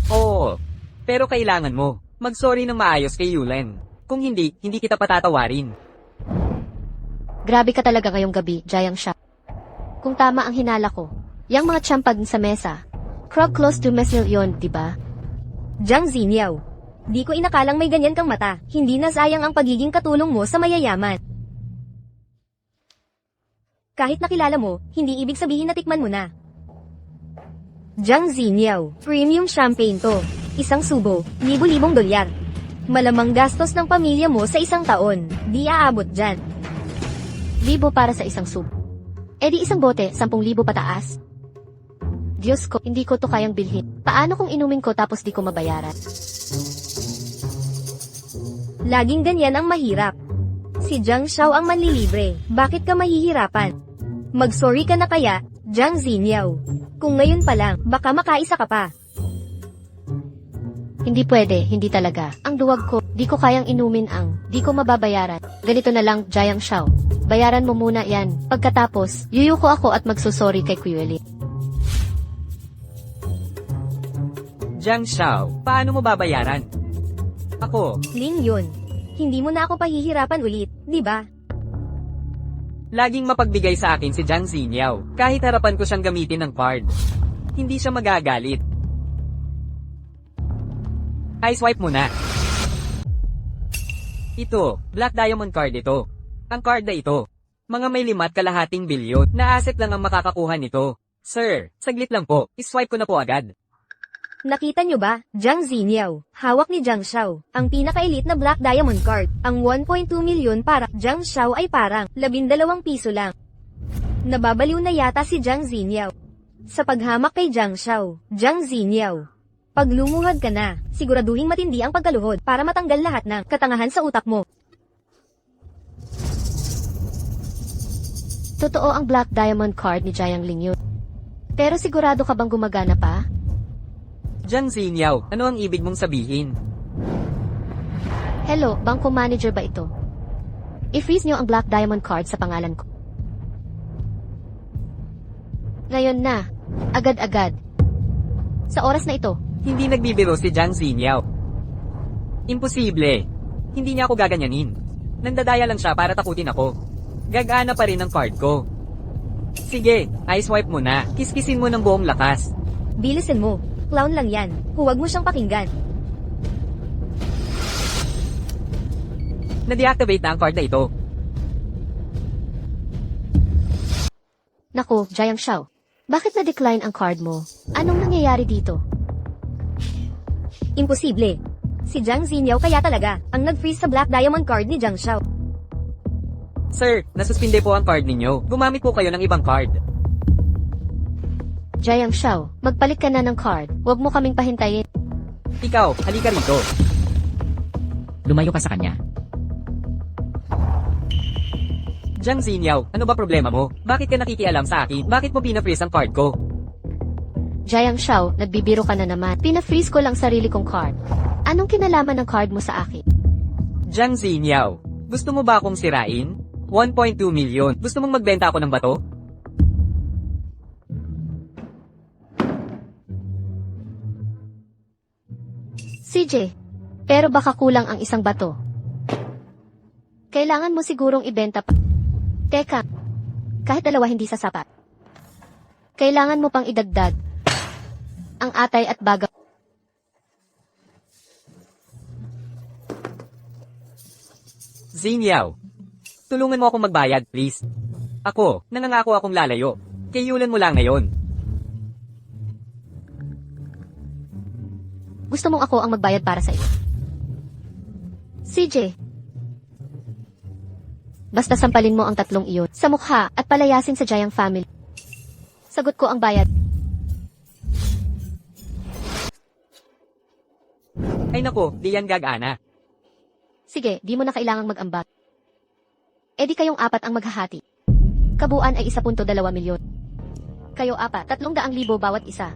Oo, pero kailangan mo mag-sorry ng maayos kay Yulan. Kung hindi, hindi kita patatawarin. Grabe ka talaga ngayong gabi, Jiang Shao. Kung tama ang hinala ko, yang mga tsampag sa mesa, crowd close to mesil yon, diba? Jiang Xinyaw, di ko inakalang may ganyan kang mata. Hindi na sayang ang pagiging katulong mo sa mayayaman. Kahit nakilala mo, hindi ibig sabihin na tikman mo na. Jiang Xinyaw, premium champagne to. Isang subo, libo-libong dolyar. Malamang gastos ng pamilya mo sa isang taon. Di aabot dyan. Libo para sa isang sub. E di isang bote, 10,000 pataas. Diyos ko, hindi ko to kayang bilhin. Paano kung inumin ko tapos di ko mabayaran? Laging ganyan ang mahirap. Si Jiang Xiao ang manlilibre. Bakit ka mahihirapan? Mag-sorry ka na kaya, Jiang Zinyaw. Kung ngayon pa lang, baka makaisa ka pa. Hindi pwede, hindi talaga. Ang duwag ko, di ko kayang inumin ang, di ko mababayaran. Ganito na lang, Jiang Xiao. Bayaran mo muna yan. Pagkatapos, yuyuko ako at magsusorry kay Quilly. Jiang Xiao, paano mo babayaran? Ako, Ling yun. Hindi mo na ako pahihirapan ulit, di ba? laging mapagbigay sa akin si Jiang Zinyaw. Kahit harapan ko siyang gamitin ng card. Hindi siya magagalit. I swipe mo na. Ito, Black Diamond card ito. Ang card na ito. Mga may 5.2 bilyon na asset lang ang makakakuha nito. Sir, saglit lang po. I-swipe ko na po agad. Nakita nyo ba, Jiang Zinyaw, hawak ni Jiang Xiao, ang pinaka-elite na Black Diamond card. Ang 1.2 milyon para Jiang Xiao ay parang 12 piso lang. Nababaliw na yata si Jiang Zinyaw. Sa paghamak kay Jiang Xiao, Jiang Zinyaw. Pag lumuhad ka na, siguraduhing matindi ang pagkaluhod para matanggal lahat ng katangahan sa utak mo. Totoo ang Black Diamond card ni Jiang Lingyun. Pero sigurado ka bang gumagana pa? Jiang Zinyaw, ano ang ibig mong sabihin? Hello, bangko manager ba ito? I-freeze nyo ang Black Diamond card sa pangalan ko. Ngayon na. Agad-agad. Sa oras na ito. Hindi nagbibiro si Jiang Zinyaw. Imposible. Hindi niya ako gaganyanin. Nandadaya lang siya para takutin ako. Gagana pa rin ang card ko. Sige, i-swipe mo na. Kiskisin mo ng buong lakas. Bilisin mo. Clown lang yan. Huwag mo siyang pakinggan. Na-deactivate na ang card na ito. Naku, Jiang Xiao. Bakit na-decline ang card mo? Anong nangyayari dito? Imposible. Si Jiang Zinyaw kaya talaga ang nag-freeze sa Black Diamond card ni Jiang Xiao. Sir, nasuspinde po ang card ninyo. Gumamit po kayo ng ibang card. Jiang Xiao, magpalit ka na ng card. Huwag mo kaming pahintayin. Ikaw, halika rito. Lumayo ka sa kanya. Jiang Zinyaw, ano ba problema mo? Bakit ka nakikialam sa akin? Bakit mo pina-freeze ang card ko? Jiang Xiao, nagbibiro ka na naman. Pina-freeze ko lang sarili kong card. Anong kinalaman ng card mo sa akin? Jiang Zinyaw, gusto mo ba akong sirain? 1.2 million. Gusto mong magbenta ako ng bato? CJ, pero baka kulang ang isang bato. Kailangan mo sigurong ibenta pa. Teka, kahit dalawa hindi sasapat. Kailangan mo pang idagdag ang atay at baga. Zinyaw, tulungan mo akong magbayad, please. Ako, nangangako akong lalayo. Kayulan mo lang ngayon. Gusto mong ako ang magbayad para sa iyo. CJ, basta sampalin mo ang tatlong iyon sa mukha at palayasin sa Jiang family. Sagot ko ang bayad. Ay nako, di yan gagana. Sige, di mo na kailangang mag-ambag. E di kayong apat ang maghahati. Kabuuan ay 1.2 milyon. Kayo apat, 300,000 bawat isa.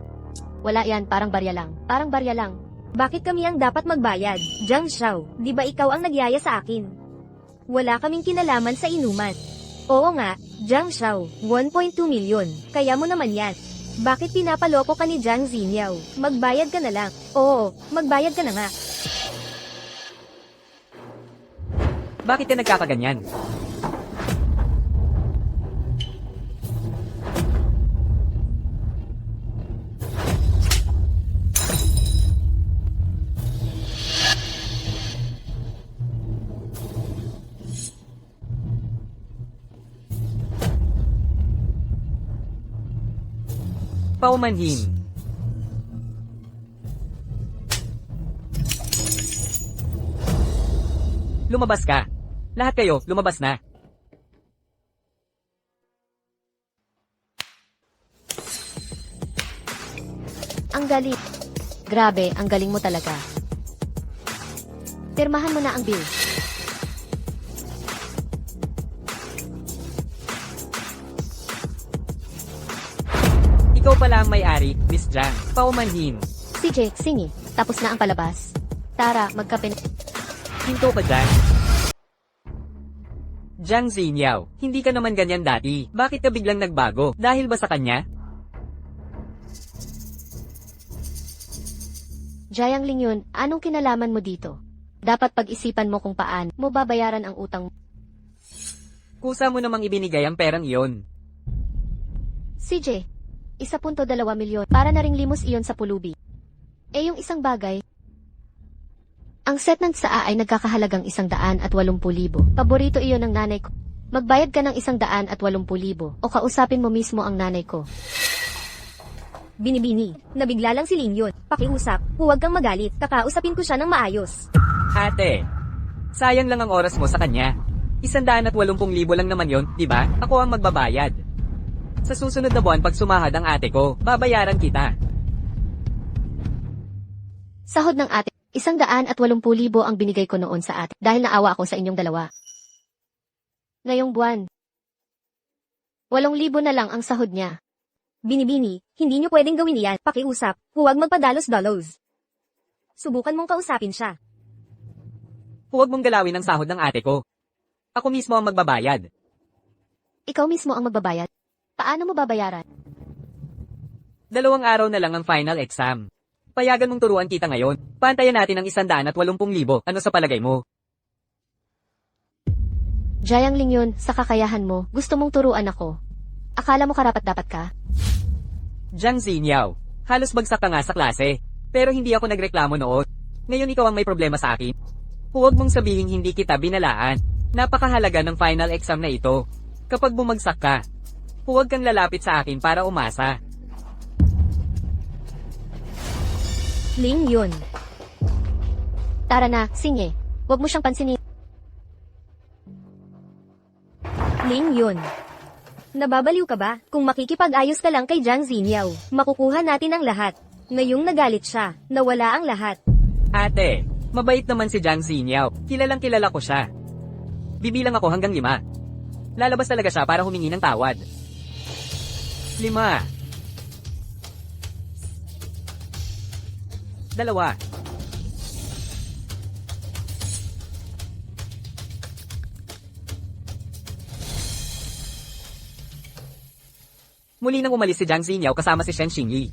Wala yan, parang barya lang. Parang barya lang. Bakit kami ang dapat magbayad? Jiang Xiao, di ba ikaw ang nagyaya sa akin? Wala kaming kinalaman sa inuman. Oo nga, Jiang Xiao, 1.2 milyon. Kaya mo naman yan. Bakit pinapaloko ka ni Jiang Zinyaw? Magbayad ka na lang. Oo, magbayad ka na nga. Bakit ka nagkakaganyan? Paumanhin. Lumabas ka. Lahat kayo, lumabas na. Ang galing. Grabe, ang galing mo talaga. Pirmahan mo na ang bill. Ikaw pala ang may-ari, Miss Jang. Paumanhin. CJ, singi. Tapos na ang palabas. Tara, magkape. Hinto ka dyan. Jiang Xiniao, hindi ka naman ganyan dati. Bakit ka biglang nagbago? Dahil ba sa kanya? Jiang Lingyun, anong kinalaman mo dito? Dapat pag-isipan mo kung paan mo babayaran ang utang mo. Kusa mo namang ibinigay ang perang iyon. CJ, 1.2 milyon para na ring limos iyon sa pulubi. Eh yung isang bagay, ang set ng saa ay nagkakahalagang 180,000. Paborito iyon ng nanay ko. Magbayad ka ng 180,000 o kausapin mo mismo ang nanay ko. Binibini, nabigla lang si Linyon. Pakiusap, huwag kang magalit, kakausapin ko siya ng maayos. Ate, sayang lang ang oras mo sa kanya. 180,000 lang naman yon, di ba? Ako ang magbabayad. Sa susunod na buwan pag sumahad ang ate ko, babayaran kita. Sahod ng ate, 180,000 ang binigay ko noon sa ate dahil naawa ako sa inyong dalawa. Ngayong buwan, 8,000 na lang ang sahod niya. Binibini, hindi niyo pwedeng gawin iyan. Pakiusap, huwag magpadalos-dalos. Subukan mong kausapin siya. Huwag mong galawin ang sahod ng ate ko. Ako mismo ang magbabayad. Ikaw mismo ang magbabayad. Paano mo babayaran? 2 araw na lang ang final exam. Payagan mong turuan kita ngayon. Pantayan natin ang 180,000. Ano sa palagay mo? Jiang Lingyun, sa kakayahan mo, gusto mong turuan ako. Akala mo karapat-dapat ka? Jiang Xiniao, halos bagsak ka nga sa klase. Pero hindi ako nagreklamo noon. Ngayon ikaw ang may problema sa akin. Huwag mong sabihin hindi kita binalaan. Napakahalaga ng final exam na ito. Kapag bumagsak ka, huwag kang lalapit sa akin para umasa. Linyon. Tara na, singe. Huwag mo siyang pansinin. Linyon. Nababaliw ka ba? Kung makikipag-ayos ka lang kay Jiang Xiniao, makukuha natin ang lahat. Ngayong nagalit siya, nawala ang lahat. Ate, mabait naman si Jiang Xiniao. Kilalang kilala ko siya. Bibilang ako hanggang 5. Lalabas talaga siya para humingi ng tawad. 5. 2. Muli nang umalis si Jiang Xiniao kasama si Shen Xingyi.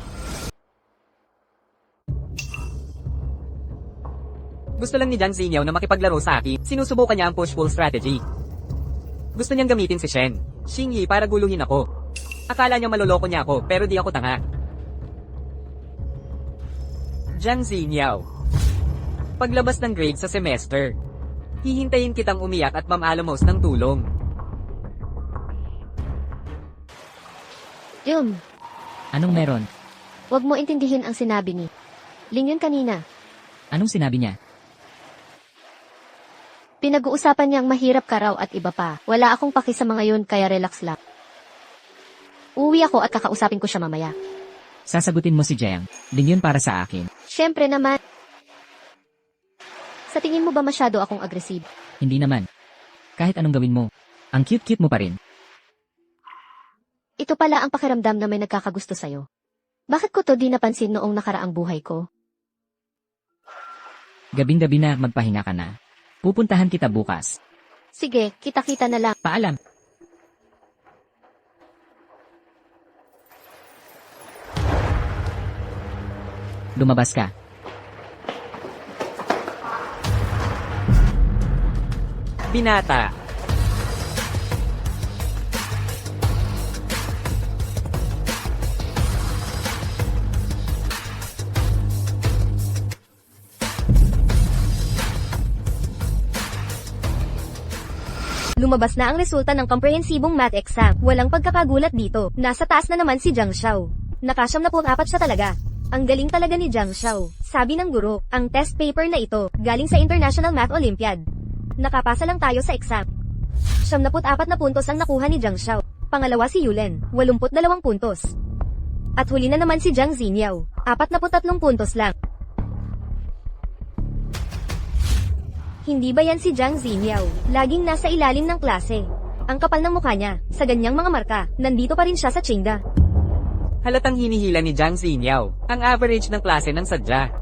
Gusto lang ni Jiang Xiniao na makipaglaro sa akin. Sinusubukan niya ang push-pull strategy. Gusto niyang gamitin si Shen Xingyi para guluhin ako. Akala niya maloloko niya ako pero di ako tanga. Jiang Xiniao, paglabas ng grade sa semester, hihintayin kitang umiyak at mamaalamos ng tulong. Anong meron? Huwag mo intindihin ang sinabi ni Lingyun kanina. Anong sinabi niya? Pinag-uusapan niyang mahirap ka raw at iba pa. Wala akong paki sa mga yun kaya relax lang. Uwi ako at kakausapin ko siya mamaya. Sasagutin mo si Jiang. Linyon para sa akin. Siyempre naman. Sa tingin mo ba masyado akong aggressive? Hindi naman. Kahit anong gawin mo, ang cute-cute mo pa rin. Ito pala ang pakiramdam na may nagkakagusto sa'yo. Bakit ko to di napansin noong nakaraang buhay ko? Gabing-gabi na magpahinga ka na. Pupuntahan kita bukas. Sige, kita-kita na lang. Paalam. Lumabas ka. Binata. Lumabas na ang resulta ng komprehensibong math exam. Walang pagkakagulat dito. Nasa taas na naman si Jiang Xiao. Nakasyam-na-4 siya talaga. Ang galing talaga ni Jiang Xiao. Sabi ng guro, ang test paper na ito, galing sa International Math Olympiad. Nakapasa lang tayo sa exam. 74 na puntos ang nakuha ni Jiang Xiao. Pangalawa si Yulen, 82 puntos. At huli na naman si Jiang Xiniao. 43 puntos lang. Hindi ba yan si Jiang Xiniao? Laging nasa ilalim ng klase. Ang kapal ng mukha niya, sa ganyang mga marka, nandito pa rin siya sa Qingda. Halatang hinihila ni Jiang Xiniao ang average ng klase ng sadya.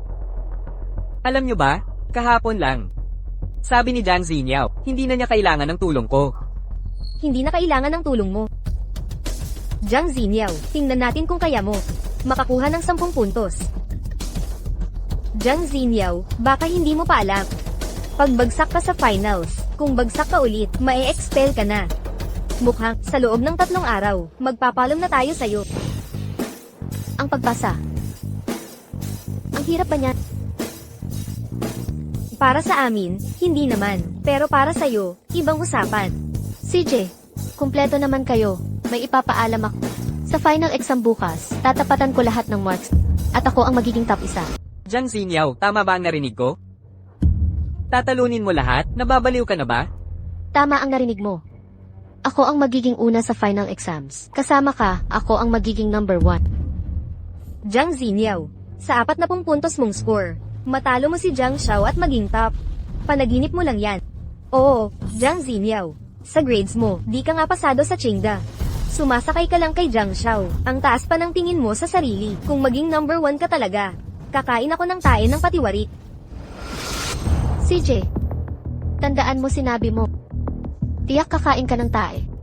Alam nyo ba, kahapon lang. Sabi ni Jiang Xiniao, hindi na niya kailangan ng tulong ko. Hindi na kailangan ng tulong mo. Jiang Xiniao, tingnan natin kung kaya mo makakuha ng 10 puntos. Jiang Xiniao, baka hindi mo pa alam. Pagbagsak ka sa finals, kung bagsak ka ulit, mae-expel ka na. Mukhang, sa loob ng 3 araw, magpapaalam na tayo sa'yo. Ang pagpasa. Ang hirap ba niyan? Para sa amin, hindi naman. Pero para sa'yo, ibang usapan. CJ, kumpleto naman kayo. May ipapaalam ako. Sa final exam bukas, tatapatan ko lahat ng marks. At ako ang magiging top 1. Jiang Xiniao, tama ba ang narinig ko? Tatalunin mo lahat? Nababaliw ka na ba? Tama ang narinig mo. Ako ang magiging una sa final exams. Kasama ka, ako ang magiging number 1. Jiang Xiniao, sa 40 puntos mong score, matalo mo si Jiang Shao at maging top. Panaginip mo lang yan. Oo, Jiang Xiniao. Sa grades mo, di ka nga pasado sa Qingda. Sumasakay ka lang kay Jiang Shao. Ang taas pa ng tingin mo sa sarili. Kung maging number 1 ka talaga, kakain ako ng tae ng patiwari. CJ, tandaan mo sinabi mo. Tiyak kakain ka ng tae.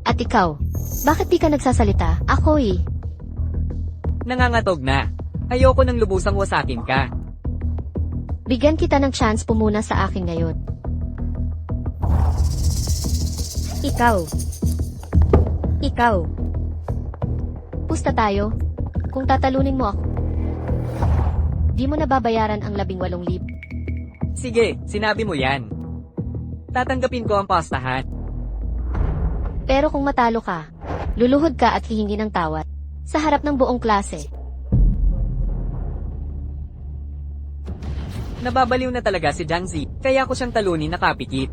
At ikaw, bakit di ka nagsasalita? Ako eh. Nangangatog na. Ayoko nang lubusang wasakin ka. Bigyan kita ng chance pumuna sa akin ngayon. Ikaw. Pusta tayo. Kung tatalunin mo ako, di mo nababayaran ang 18,000. Sige, sinabi mo yan. Tatanggapin ko ang pastahan. Pero kung matalo ka, luluhod ka at hihingi ng tawad. Sa harap ng buong klase. Nababaliw na talaga si Jiang Zi, kaya ko siyang talunin na kapikit.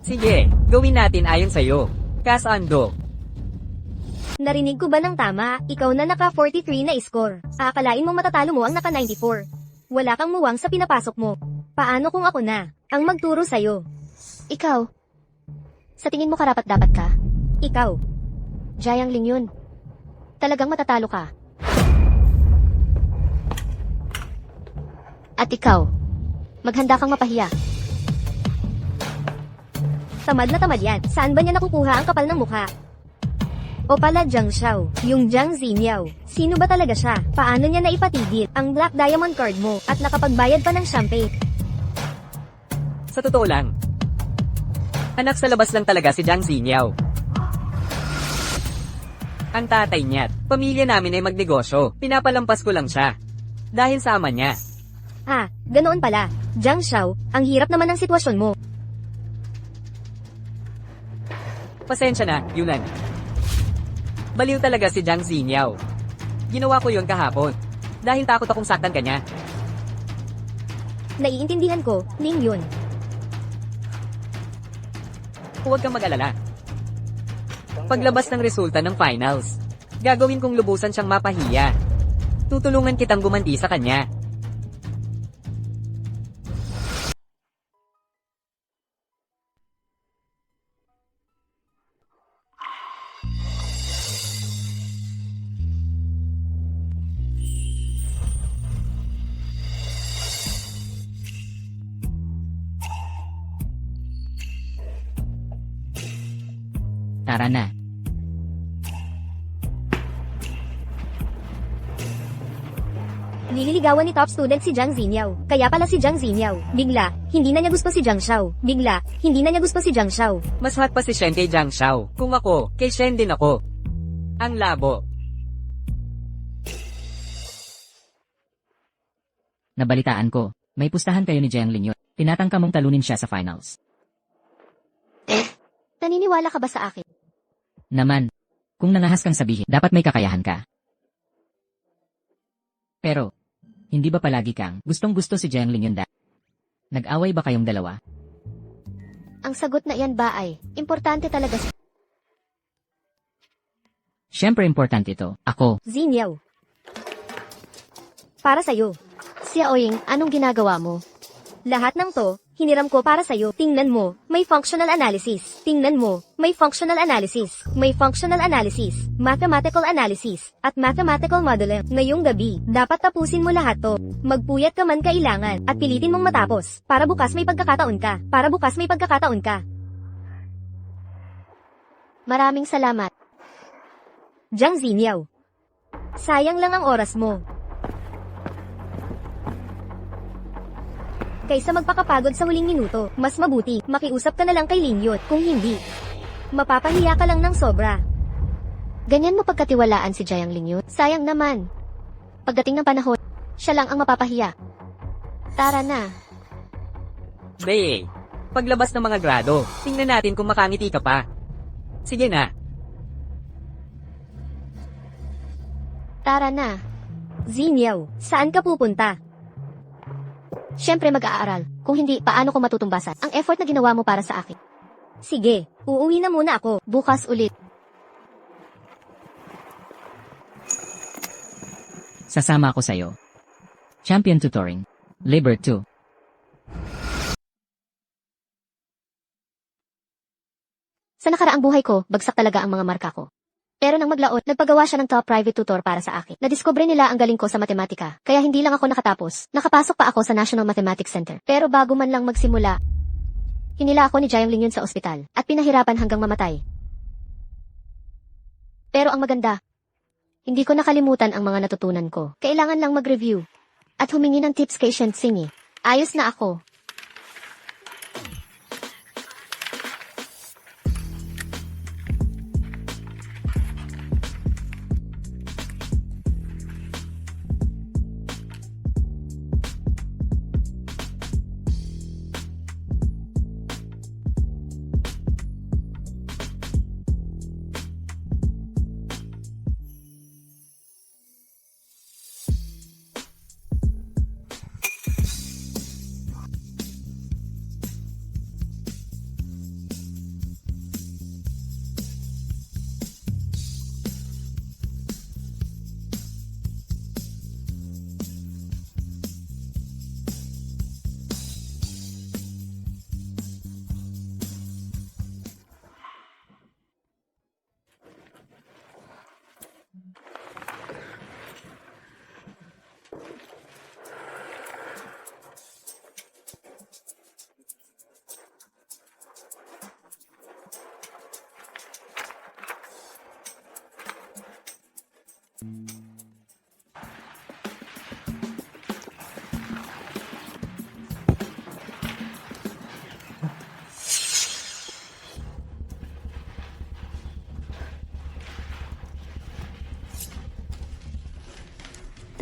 Sige, gawin natin ayon sa'yo. Kasando. Narinig ko ba ng tama? Ikaw na naka 43 na score. Aakalain mo matatalo mo ang naka 94. Wala kang muwang sa pinapasok mo. Paano kung ako na ang magturo sa'yo? Ikaw, sa tingin mo karapat-dapat ka? Ikaw. Jiang Ling yun. Talagang matatalo ka. At ikaw, maghanda kang mapahiya. Tamad na tamad yan. Saan ba niya nakukuha ang kapal ng mukha? O pala Jiang Shao, yung Jiang Xiniao. Sino ba talaga siya? Paano niya naipatigil ang Black Diamond card mo at nakapagbayad pa ng champagne? Sa totoo lang. Anak sa labas lang talaga si Jiang Xiniao. Ang tatay niya, pamilya namin ay magnegosyo. Pinapalampas ko lang siya. Dahil sa ama niya. Ah, ganoon pala. Jiang Shao, ang hirap naman ng sitwasyon mo. Pasensya na, Yunan. Baliw talaga si Jiang Xiniao. Ginawa ko yon kahapon. Dahil takot akong saktan ka niya. Naiintindihan ko, Ning yun. Huwag kang mag-alala. Paglabas ng resulta ng finals, gagawin kong lubusan siyang mapahiya. Tutulungan kitang gumanti sa kanya. Tara na. Nililigawan ni top student si Jiang Xiniao. Kaya pala si Jiang Xiniao. Bigla, hindi na niya gusto si Jiang Shao. Bigla, hindi na niya gusto si Jiang Shao. Mas hot pa si Shen kay Jiang Shao. Kung ako, kay Shen din ako. Ang labo. Nabalitaan ko. May pustahan kayo ni Jiang Ling yun. Tinatangka mong talunin siya sa finals. Naniniwala ka ba sa akin? Naman. Kung nangahas kang sabihin, dapat may kakayahan ka. Pero, hindi ba palagi kang gustong-gusto si Jiang Ling yun da? Nag-away ba kayong dalawa? Ang sagot na iyan ba ay, importante talaga sa... Siyempre importante ito. Ako. Zinyaw. Para sa'yo. Xiaoying, anong ginagawa mo? Lahat ng to, hiniram ko para sa'yo. Tingnan mo, may functional analysis. Tingnan mo, may functional analysis. May functional analysis, mathematical analysis, at mathematical modeling. Ngayong gabi, dapat tapusin mo lahat to. Magpuyat ka man kailangan, at pilitin mong matapos. Para bukas may pagkakataon ka. Para bukas may pagkakataon ka. Maraming salamat. Jiang Zinyaw. Sayang lang ang oras mo. Kaysa magpakapagod sa huling minuto, mas mabuti, makiusap ka na lang kay Lingyot. Kung hindi, mapapahiya ka lang ng sobra. Ganyan mo pagkatiwalaan si Jiang Lingyun? Sayang naman. Pagdating ng panahon, siya lang ang mapapahiya. Tara na. Bey, paglabas ng mga grado, tingnan natin kung makangiti ka pa. Sige na. Tara na. Zinyaw, saan ka pupunta? Siyempre mag-aaral. Kung hindi, paano ko matutumbasan ang effort na ginawa mo para sa akin? Sige, uuwi na muna ako. Bukas ulit. Sasama ako sa'yo. Champion Tutoring. Labor 2. Sa nakaraang buhay ko, bagsak talaga ang mga marka ko. Pero nang maglaon, nagpagawa siya ng top private tutor para sa akin. Nadiskubre nila ang galing ko sa matematika, kaya hindi lang ako nakatapos. Nakapasok pa ako sa National Mathematics Center. Pero bago man lang magsimula, hinila ako ni Jiang Lingyun sa ospital, at pinahirapan hanggang mamatay. Pero ang maganda, hindi ko nakalimutan ang mga natutunan ko. Kailangan lang mag-review, at humingi ng tips kay Shen Xingyi. Ayos na ako.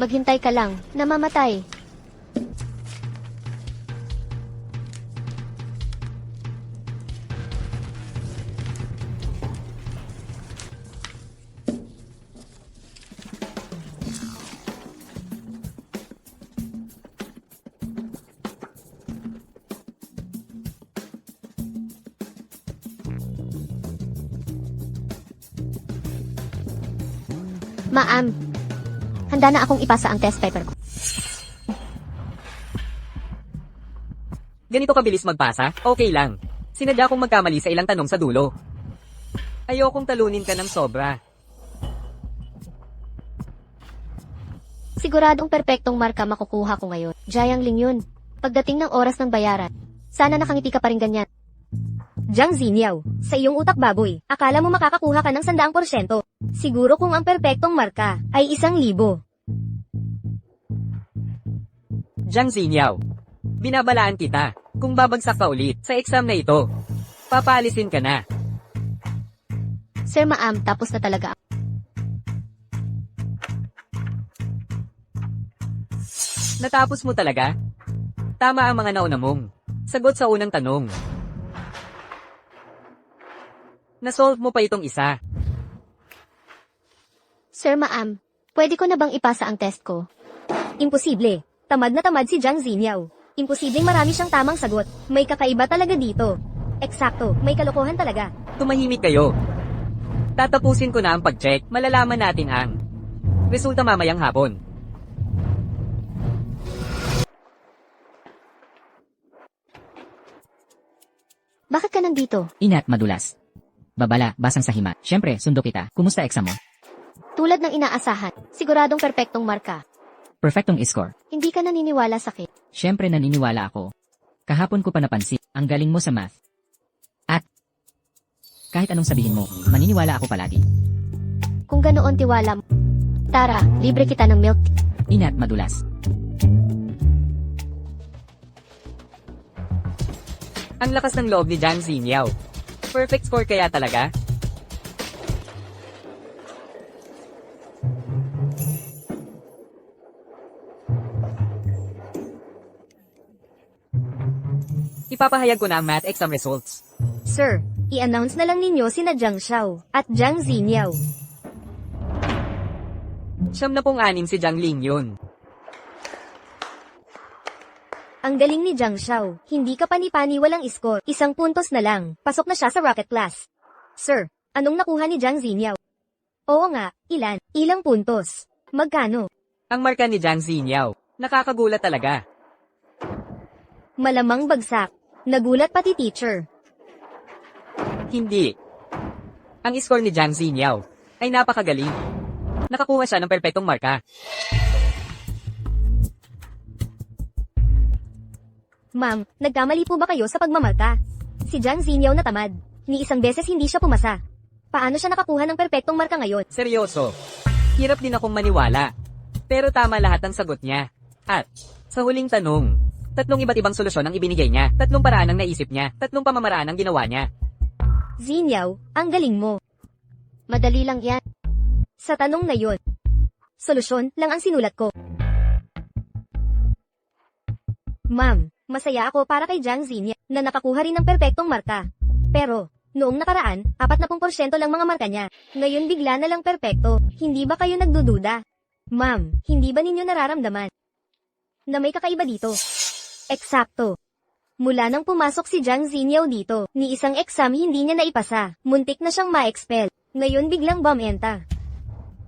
Maghintay ka lang, namamatay. Ma'am, handa na akong ipasa ang test paper ko. Ganito kabilis magpasa? Okay lang. Sinadya kong magkamali sa ilang tanong sa dulo. Ayokong talunin ka ng sobra. Siguradong perpektong marka makukuha ko ngayon. Jiang Lingyun, pagdating ng oras ng bayaran, sana nakangiti ka pa rin ganyan. Jiang Zinyaw, sa iyong utak baboy, akala mo makakakuha ka ng 100%. Siguro kung ang perpektong marka ay 1,000. Jiang Zinyaw, binabalaan kita. Kung babagsak ka ulit sa exam na ito, papaalisin ka na. Sir Ma'am, tapos na talaga. Natapos mo talaga? Tama ang mga nauna mong sagot sa unang tanong. Nasolve mo pa itong isa. Sir Ma'am, pwede ko na bang ipasa ang test ko? Imposible. Tamad na tamad si Jiang Zinyaw. Imposibleng marami siyang tamang sagot. May kakaiba talaga dito. Eksakto, may kalokohan talaga. Tumahimik kayo. Tatapusin ko na ang pag-check, malalaman natin ang resulta mamayang hapon. Bakit ka nandito? Inat madulas. Babala, basang sa hima. Syempre, sundo kita. Kumusta exam mo? Tulad ng inaasahan, siguradong perpektong marka. Perfectong score. Hindi ka naniniwala sa akin. Syempre naniniwala ako. Kahapon ko pa napansin, ang galing mo sa math. At, kahit anong sabihin mo, maniniwala ako palagi. Kung ganoon tiwala mo. Tara, libre kita ng milk tea. Inat madulas. Ang lakas ng loob ni Jiang Xiniao. Perfect score kaya talaga? Ipapahayag ko na ang math exam results. Sir, i-announce na lang ninyo sina Jiang Shao at Jiang Xiniao. 76 si Jiang Ling yun. Ang galing ni Jiang Shao, hindi ka pani-pani walang score, 1 puntos na lang, pasok na siya sa rocket class. Sir, anong nakuha ni Jiang Xiniao? Oo nga, ilan? Ilang puntos? Magkano? Ang marka ni Jiang Xiniao. Nakakagulat talaga. Malamang bagsak. Nagulat pati teacher. Hindi. Ang score ni Jiang Xiniao ay napakagaling. Nakakuha siya ng perpektong marka. Ma'am, nagkamali po ba kayo sa pagmamarka? Si Jiang Xiniao na tamad. Ni isang beses hindi siya pumasa. Paano siya nakakuha ng perpektong marka ngayon? Seryoso. Hirap din akong maniwala. Pero tama lahat ng sagot niya. At, sa huling tanong, 3 iba't ibang solusyon ang ibinigay niya, 3 paraan ang naisip niya, 3 pamamaraan ang ginawa niya. Xiniao, ang galing mo. Madali lang yan. Sa tanong na yon, solusyon lang ang sinulat ko. Ma'am, masaya ako para kay Jiang Xiniao na nakakuha rin ng perpektong marka. Pero, noong nakaraan, 40% lang mga marka niya. Ngayon bigla na lang perpekto. Hindi ba kayo nagdududa? Ma'am, hindi ba ninyo nararamdaman na may kakaiba dito? Eksakto. Mula nang pumasok si Jiang Xiniao dito, ni isang exam hindi niya naipasa. Muntik na siyang ma-expel. Ngayon biglang bumenta.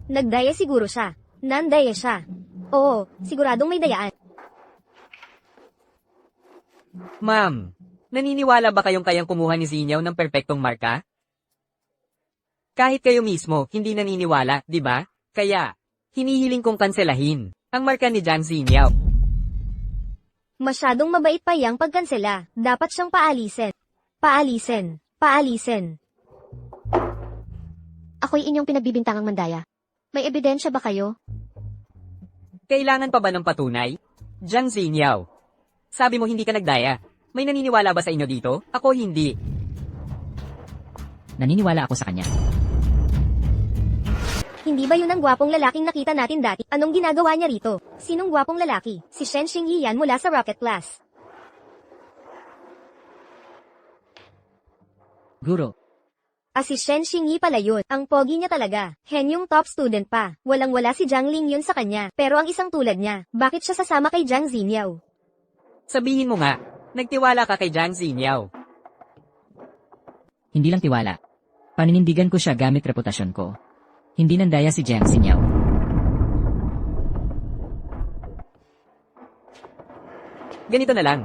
Nagdaya siguro siya. Nandaya siya. Oo, siguradong may dayaan. Ma'am, naniniwala ba kayong kayang kumuha ni Xiniao ng perpektong marka? Kahit kayo mismo, hindi naniniwala, di ba? Kaya, hinihiling kong kanselahin ang marka ni Jiang Xiniao. Masyadong mabait pa yang pagkansela. Dapat siyang paalisin. Paalisin. Paalisin. Ako'y inyong pinagbibintangang mandaya. May ebidensya ba kayo? Kailangan pa ba ng patunay? Jiang Xiniao, sabi mo hindi ka nagdaya. May naniniwala ba sa inyo dito? Ako hindi. Naniniwala ako sa kanya. Hindi ba yun ang gwapong lalaking nakita natin dati? Anong ginagawa niya rito? Sinong gwapong lalaki? Si Shen Xingyi yan mula sa rocket class. Guro, Si Shen Xingyi pala yun. Ang pogi niya talaga. Hen yung top student pa. Walang-wala si Jiang Ling yun sa kanya. Pero ang isang tulad niya, bakit siya sasama kay Jiang Xiniao? Sabihin mo nga, nagtiwala ka kay Jiang Xiniao. hindi lang tiwala. Paninindigan ko siya gamit reputasyon ko. Hindi nandaya si Jiang Xiniao. Ganito na lang.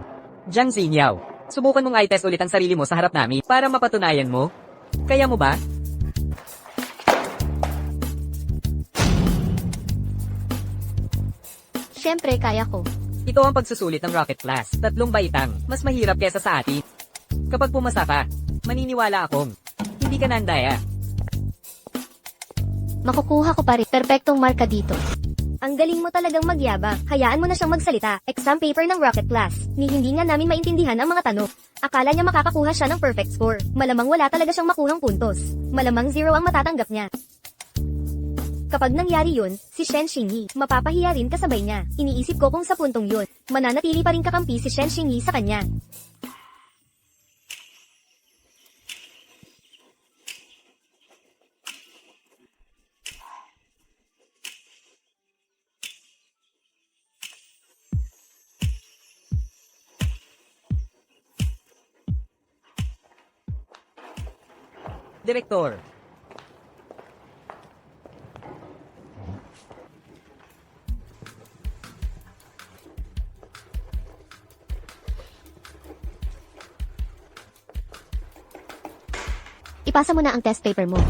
Jiang Xiniao, subukan mong i-test ulit ang sarili mo sa harap namin para mapatunayan mo. Kaya mo ba? Siyempre, kaya ko. Ito ang pagsusulit ng rocket class. 3 baitang. Mas mahirap kesa sa atin. Kapag pumasa ka, maniniwala akong hindi ka nandaya. Makukuha ko pa rin perpektong marka dito. Ang galing mo talagang magyabang. Hayaan mo na siyang magsalita. Exam paper ng rocket class. Ni hindi nga namin maintindihan ang mga tanong. Akala niya makakakuha siya ng perfect score. Malamang wala talaga siyang makuhang puntos. Malamang 0 ang matatanggap niya. Kapag nangyari yun, si Shen Xingyi, mapapahiya rin kasabay niya. Iniisip ko kung sa puntong yun, mananatili pa rin kakampi si Shen Xingyi sa kanya. Direktor. Ipasa mo na ang test paper mo.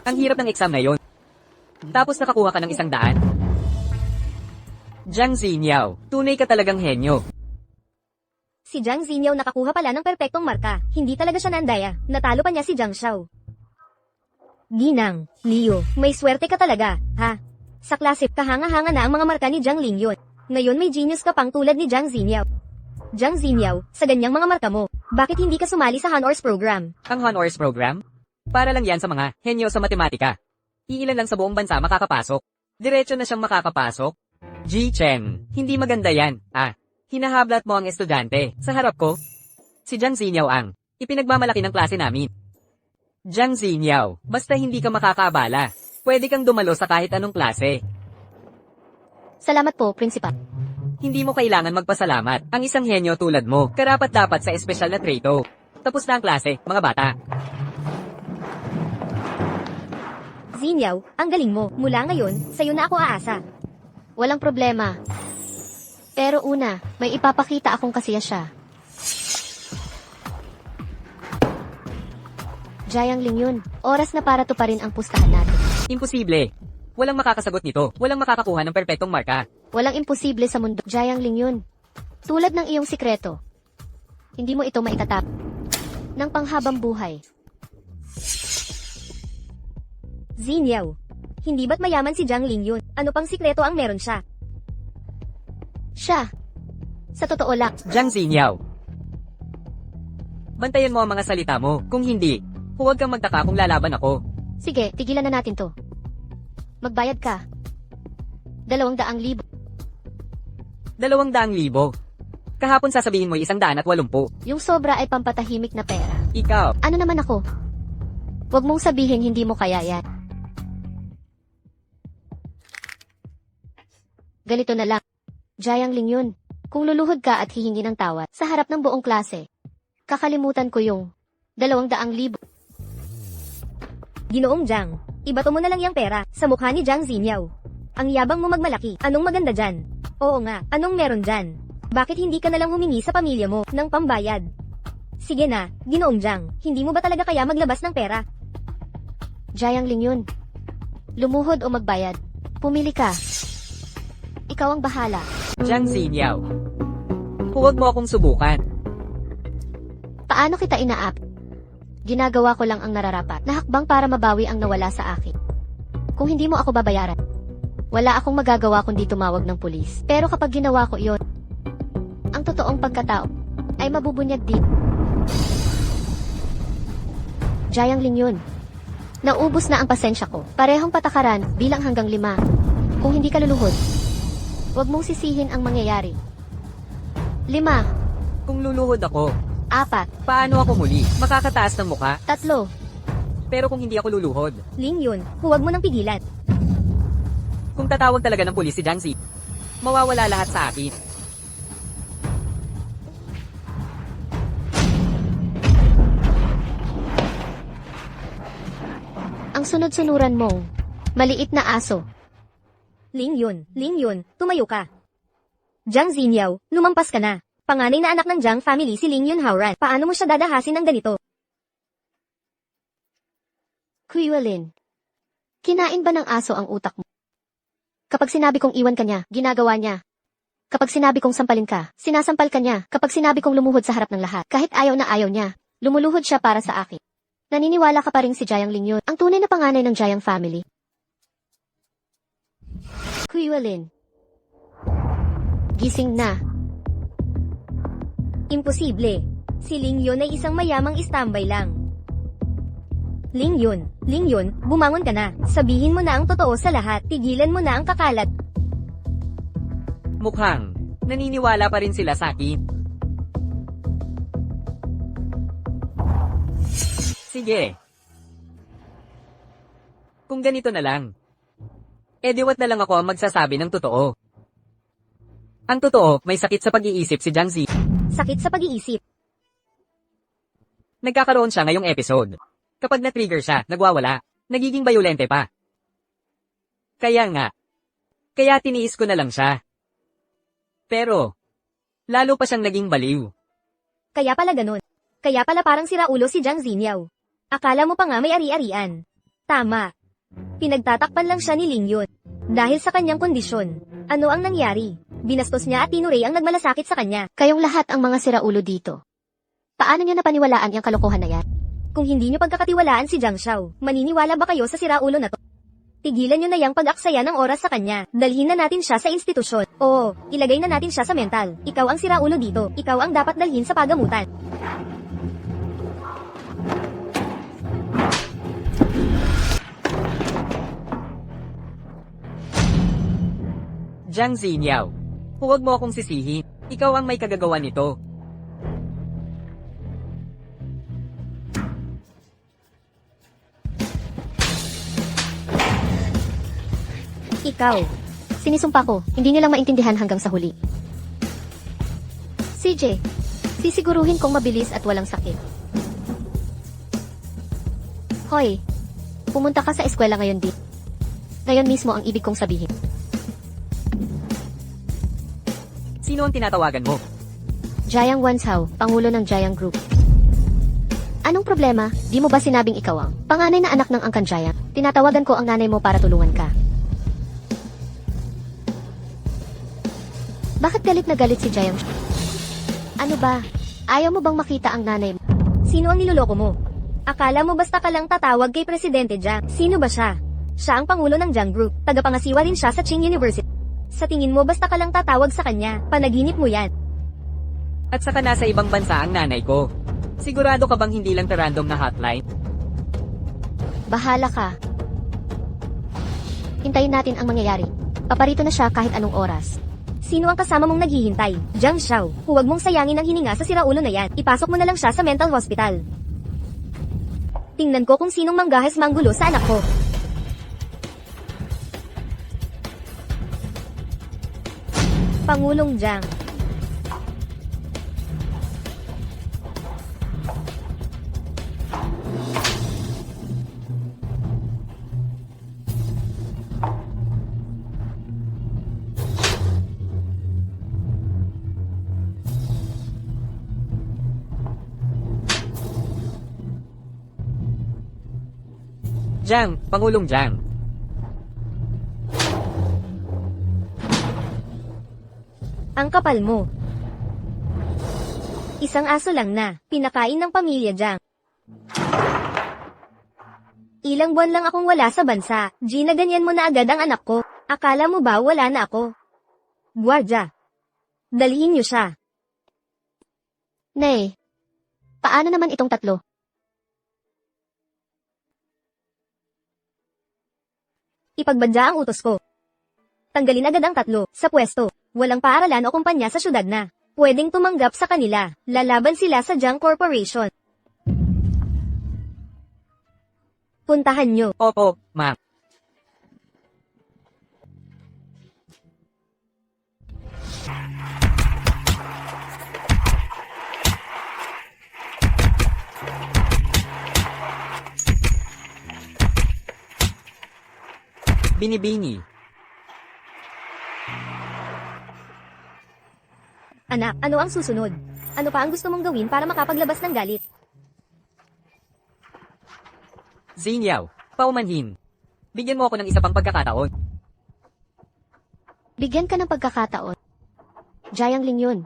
Ang hirap ng exam na yon. Tapos nakakuha ka ng 100. Jiang Xiniao, tunay ka talagang henyo. Si Jiang Xiniao nakakuha pala ng perpektong marka. Hindi talaga siya nandaya. Natalo pa niya si Jiang Shao. Ginang, Leo, may swerte ka talaga, ha? Sa klase, kahanga-hanga na ang mga marka ni Jiang Lingyun. Ngayon may genius ka pang tulad ni Jiang Xiniao. Jiang Xiniao, sa ganyang mga marka mo, bakit hindi ka sumali sa Honors Program? Ang Honors Program? Para lang yan sa mga henyo sa matematika. Iilan lang sa buong bansa makakapasok. Diretso na siyang makakapasok. Ji Chen, hindi maganda yan. Hinahablat mo ang estudyante. Sa harap ko, si Jiang Xiniao ang ipinagmamalaki ng klase namin. Jiang Xiniao, basta hindi ka makakaabala. Pwede kang dumalo sa kahit anong klase. Salamat po, Principal. Hindi mo kailangan magpasalamat. Ang isang henyo tulad mo, karapat-dapat sa espesyal na treto. Tapos na ang klase, mga bata. Xiniao, ang galing mo. Mula ngayon, sa'yo na ako aasa. Walang problema. Pero una, may ipapakita akong kasiya siya. Jiang Lingyun, oras na para tuparin ang pustahan natin. Imposible. Walang makakasagot nito. Walang makakakuha ng perpektong marka. Walang imposible sa mundo, Jiang Lingyun. Tulad ng iyong sikreto, hindi mo ito maitatap ng panghabang buhay. Xiniao, hindi ba't mayaman si Jiang Lingyun? Ano pang sikreto ang meron siya? Siya. Sa totoo lang, Jiang Xiniao. Bantayan mo ang mga salita mo. Kung hindi, huwag kang magtaka kung lalaban ako. sige, tigilan na natin to. Magbayad ka. 200,000. 200,000. Kahapon sasabihin mo 180. Yung sobra ay pampatahimik na pera. Ikaw, Ano naman ako? Huwag mong sabihin hindi mo kaya yan. Ganito na lang. Jiang Lingyun, kung luluhod ka at hihingi ng tawad sa harap ng buong klase, kakalimutan ko yung 200,000. Ginoong Jiang, ibato mo na lang yung pera sa mukha ni Jiang Xiniao. Ang yabang mo magmalaki. Anong maganda dyan? Oo nga, anong meron dyan? Bakit hindi ka na lang humingi sa pamilya mo ng pambayad? Sige na, Ginoong Jiang, hindi mo ba talaga kaya maglabas ng pera? Jiang Lingyun, lumuhod o magbayad, pumili ka. Ikaw ang bahala. Jiang Xiniao. Huwag mo akong subukan. Paano kita inaap? Ginagawa ko lang ang nararapat na hakbang para mabawi ang nawala sa akin. Kung hindi mo ako babayaran, wala akong magagawa kundi tumawag ng pulis. Pero kapag ginawa ko iyon, ang totoong pagkatao ay mabubunyag din. Jiang Lingyun, naubos na ang pasensya ko. Parehong patakaran bilang hanggang 5. Kung hindi ka luluhod, huwag mong sisihin ang mangyayari. 5, Kung luluhod ako, 4, paano ako muli? Makakataas ng mukha? 3. Pero kung hindi ako luluhod, Lingyun, huwag mo nang pigilan. kung tatawag talaga ng pulis si Jiang Xi, mawawala lahat sa akin. Ang sunod-sunuran mong maliit na aso. Lingyun, tumayo ka. Jiang Xiniao, lumampas ka na. Panganay na anak ng Jiang family si Lingyun Haoran. Paano mo siya dadahasin ng ganito? Kuiwalin, kinain ba ng aso ang utak mo? Kapag sinabi kong iwan ka niya, ginagawa niya. Kapag sinabi kong sampalin ka, sinasampal ka niya. Kapag sinabi kong lumuhod sa harap ng lahat, kahit ayaw na ayaw niya, lumuluhod siya para sa akin. Naniniwala ka pa rin si Jiang Lingyun, ang tunay na panganay ng Jiang family. Kuiwalin, gising na. Imposible. Si Lingyun ay isang mayamang istambay lang. Lingyun, bumangon ka na. Sabihin mo na ang totoo sa lahat. Tigilan mo na ang kakalat. Mukhang naniniwala pa rin sila sa akin. Sige. Kung ganito na lang, diwat na lang ako ang magsasabi ng totoo. Ang totoo, may sakit sa pag-iisip si Jiang Zi. Sakit sa pag-iisip. Nagkakaroon siya ngayong episode. Kapag na-trigger siya, nagwawala. Nagiging bayolente pa. Kaya tiniis ko na lang siya. Pero, lalo pa siyang naging baliw. Kaya pala ganun. Kaya pala parang siraulo si Jiang Zinyaw. Akala mo pa nga may ari-arian. Tama. Pinagtatakpan lang siya ni Ling Yun. Dahil sa kanyang kondisyon. Ano ang nangyari? Binastos niya at Tinuray ang nagmalasakit sa kanya. Kayong lahat ang mga siraulo dito. Paano niyo napaniwalaan yung kalokohan na yan? Kung hindi niyo pagkakatiwalaan si Jiang Xiao, maniniwala ba kayo sa siraulo na to? Tigilan niyo na yang pag-aksaya ng oras sa kanya. Dalhin na natin siya sa institusyon. Oo, ilagay na natin siya sa mental. Ikaw ang siraulo dito. Ikaw ang dapat dalhin sa pagamutan. Jiang Zinyaw, huwag mo akong sisihin. Ikaw ang may kagagawa nito. Ikaw. Sinisumpa ko, hindi niyo lang maintindihan hanggang sa huli. CJ, sisiguruhin kong mabilis at walang sakit. Hoy, pumunta ka sa eskwela ngayon din. Ngayon mismo ang ibig kong sabihin. Sino ang tinatawagan mo? Jiang Wanzhao, Pangulo ng Jiang Group. Anong problema? Di mo ba sinabing ikaw ang panganay na anak ng Angkan Jiang? Tinatawagan ko ang nanay mo para tulungan ka. Bakit galit na galit si Jiang? Ano ba? Ayaw mo bang makita ang nanay mo? Sino ang niloloko mo? Akala mo basta ka lang tatawag kay Presidente Jiang? Sino ba siya? Siya ang Pangulo ng Jiang Group. Tagapangasiwa rin siya sa Qing University. Sa tingin mo basta ka lang tatawag sa kanya, panaginip mo yan. At saka nasa ibang bansa ang nanay ko. Sigurado ka bang hindi lang random na hotline? Bahala ka. Hintayin natin ang mangyayari. Paparito na siya kahit anong oras. Sino ang kasama mong naghihintay? Jiang Xiao, huwag mong sayangin ang hininga sa siraulo na yan. Ipasok mo na lang siya sa mental hospital. Tingnan ko kung sinong manggahes manggulo sa anak ko. Pangulong Jiang. Jiang, Pangulong Jiang. Ang kapal mo. Isang aso lang na, pinakain ng pamilya Jiang. Ilang buwan lang akong wala sa bansa, Gina ganyan mo na agad ang anak ko. Akala mo ba wala na ako? Guardia. Dalhin niyo siya. Nay, paano naman itong tatlo? Ipagbadya ang utos ko. Tanggalin agad ang tatlo, sa pwesto. Walang paaralan o kumpanya sa syudad na. Pwedeng tumanggap sa kanila. Lalaban sila sa Jiang Corporation. Puntahan nyo. Opo, ma'am. Binibini. Anak, ano ang susunod? Ano pa ang gusto mong gawin para makapaglabas ng galit? Zinyaw, paumanhin. Bigyan mo ako ng isa pang pagkakataon. Bigyan ka ng pagkakataon. Jiang Ling yun.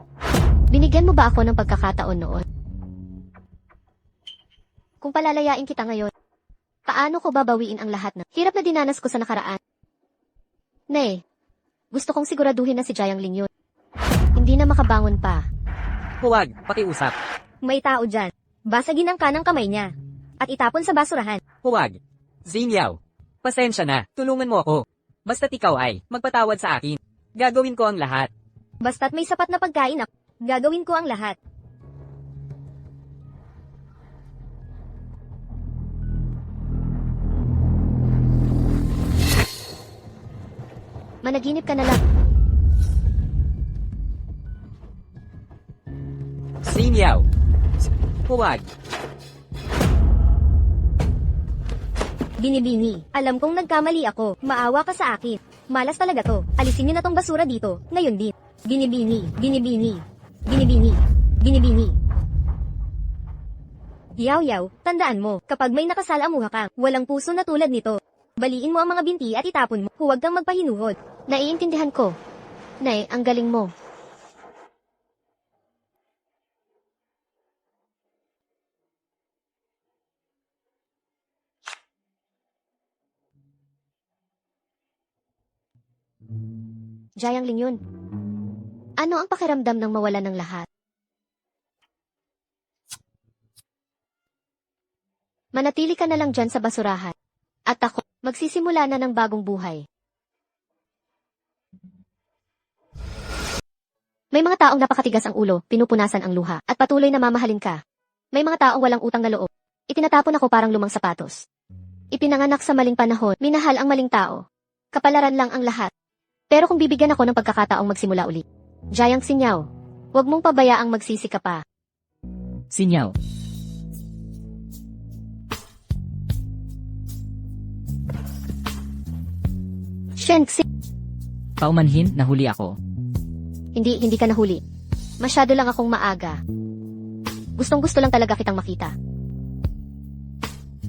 Binigyan mo ba ako ng pagkakataon noon? Kung palalayain kita ngayon, paano ko babawiin ang lahat na hirap na dinanas ko sa nakaraan? Nay, gusto kong siguraduhin na si Jiang Ling yun. Hindi na makabangon pa. Huwag, pakiusap. May tao dyan. Basagin ang kanang kamay niya. At itapon sa basurahan. Huwag. Zinyaw, pasensya na. Tulungan mo ako. Basta't ikaw ay magpatawad sa akin. Gagawin ko ang lahat. Basta't may sapat na pagkain ako, gagawin ko ang lahat. Managinip ka na lang. Sinyaw. Huwag. Binibini, alam kong nagkamali ako, maawa ka sa akin. Malas talaga to, alisin niyo na tong basura dito, ngayon din. Binibini, binibini, binibini, binibini. Yaw-yaw, tandaan mo, kapag may nakasalamuha kang, walang puso na tulad nito. Baliin mo ang mga binti at itapon mo, huwag kang magpahinuhod. Naiintindihan ko. Nay, ang galing mo. Jayang Ling yun. Ano ang pakiramdam ng mawala ng lahat? Manatili ka na lang dyan sa basurahan. At ako, magsisimula na ng bagong buhay. May mga taong napakatigas ang ulo, pinupunasan ang luha, at patuloy na mamahalin ka. May mga taong walang utang na loob. Itinatapon ako parang lumang sapatos. Ipinanganak sa maling panahon, minahal ang maling tao. Kapalaran lang ang lahat. Pero kung bibigyan ako ng pagkakataong magsimula uli, Jayang Sinyaw, huwag mong pabayaang magsisi ka pa. Sinyaw. Shenxi, Paumanhin, nahuli ako. hindi ka nahuli. Masyado lang akong maaga. Gustong-gusto lang talaga kitang makita.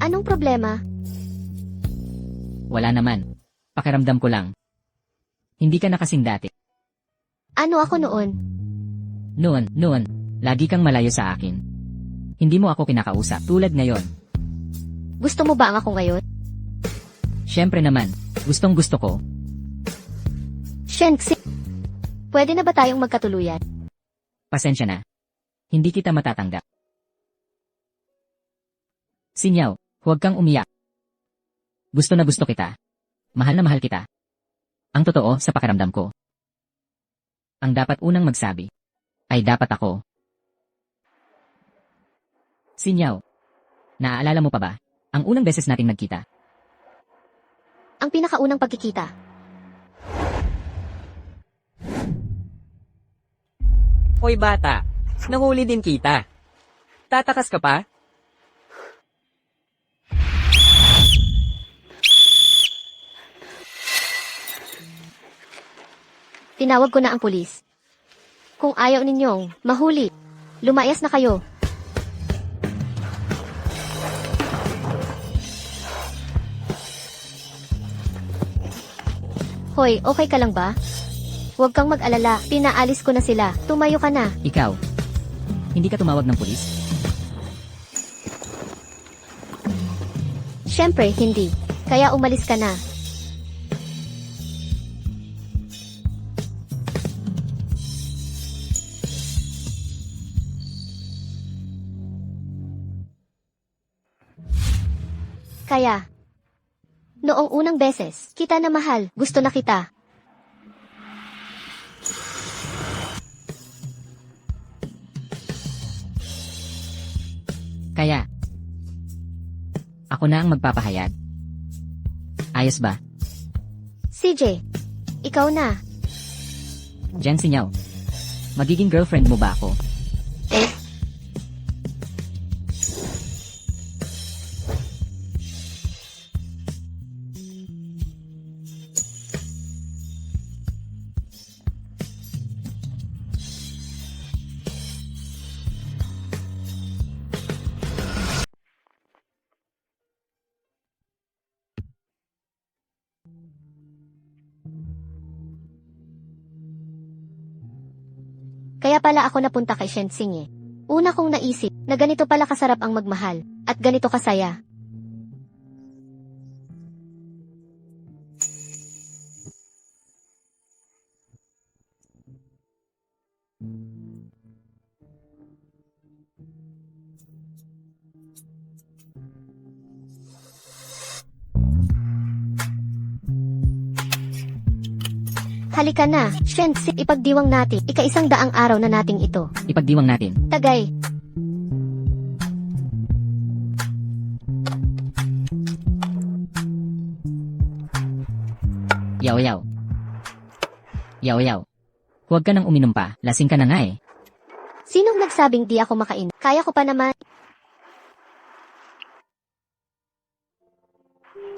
Anong problema? Wala naman. Pakiramdam ko lang. Hindi ka na kasing dati. Ano ako noon? Noon, lagi kang malayo sa akin. Hindi mo ako kinakausap, tulad ngayon. Gusto mo ba ang ako ngayon? Siyempre naman, gustong gusto ko. Shenxi, pwede na ba tayong magkatuluyan? Pasensya na. Hindi kita matatanggap. Sinyaw, huwag kang umiyak. Gusto na gusto kita. Mahal na mahal kita. Ang totoo sa pakiramdam ko. Ang dapat unang magsabi ay dapat ako. Sinyaw, naaalala mo pa ba ang unang beses nating nagkita? Ang pinakaunang pagkikita. Hoy bata, nahuli din kita. Tatakas ka pa? Tinawag ko na ang pulis. Kung ayaw ninyong mahuli, lumayas na kayo. Hoy, okay ka lang ba? Huwag kang mag-alala, pinaalis ko na sila. Tumayo ka na. Ikaw, hindi ka tumawag ng pulis? Siyempre, hindi. Kaya umalis ka na. Kaya, noong unang beses, kita na mahal, gusto na kita. Kaya, ako na ang magpapahayag. Ayos ba? CJ, ikaw na. Jen Sinyaw, magiging girlfriend mo ba ako? Eh, kaya pala ako napunta kay Shensing eh. Una kong naisip na ganito pala kasarap ang magmahal, at ganito kasaya. Halika na, Shensi, ipagdiwang natin. Ika-100 araw na nating ito. Ipagdiwang natin. Tagay. Yaw-yaw. Yaw-yaw. Huwag ka nang uminom pa, lasing ka na nga eh. Sinong nagsabing di ako makain? Kaya ko pa naman.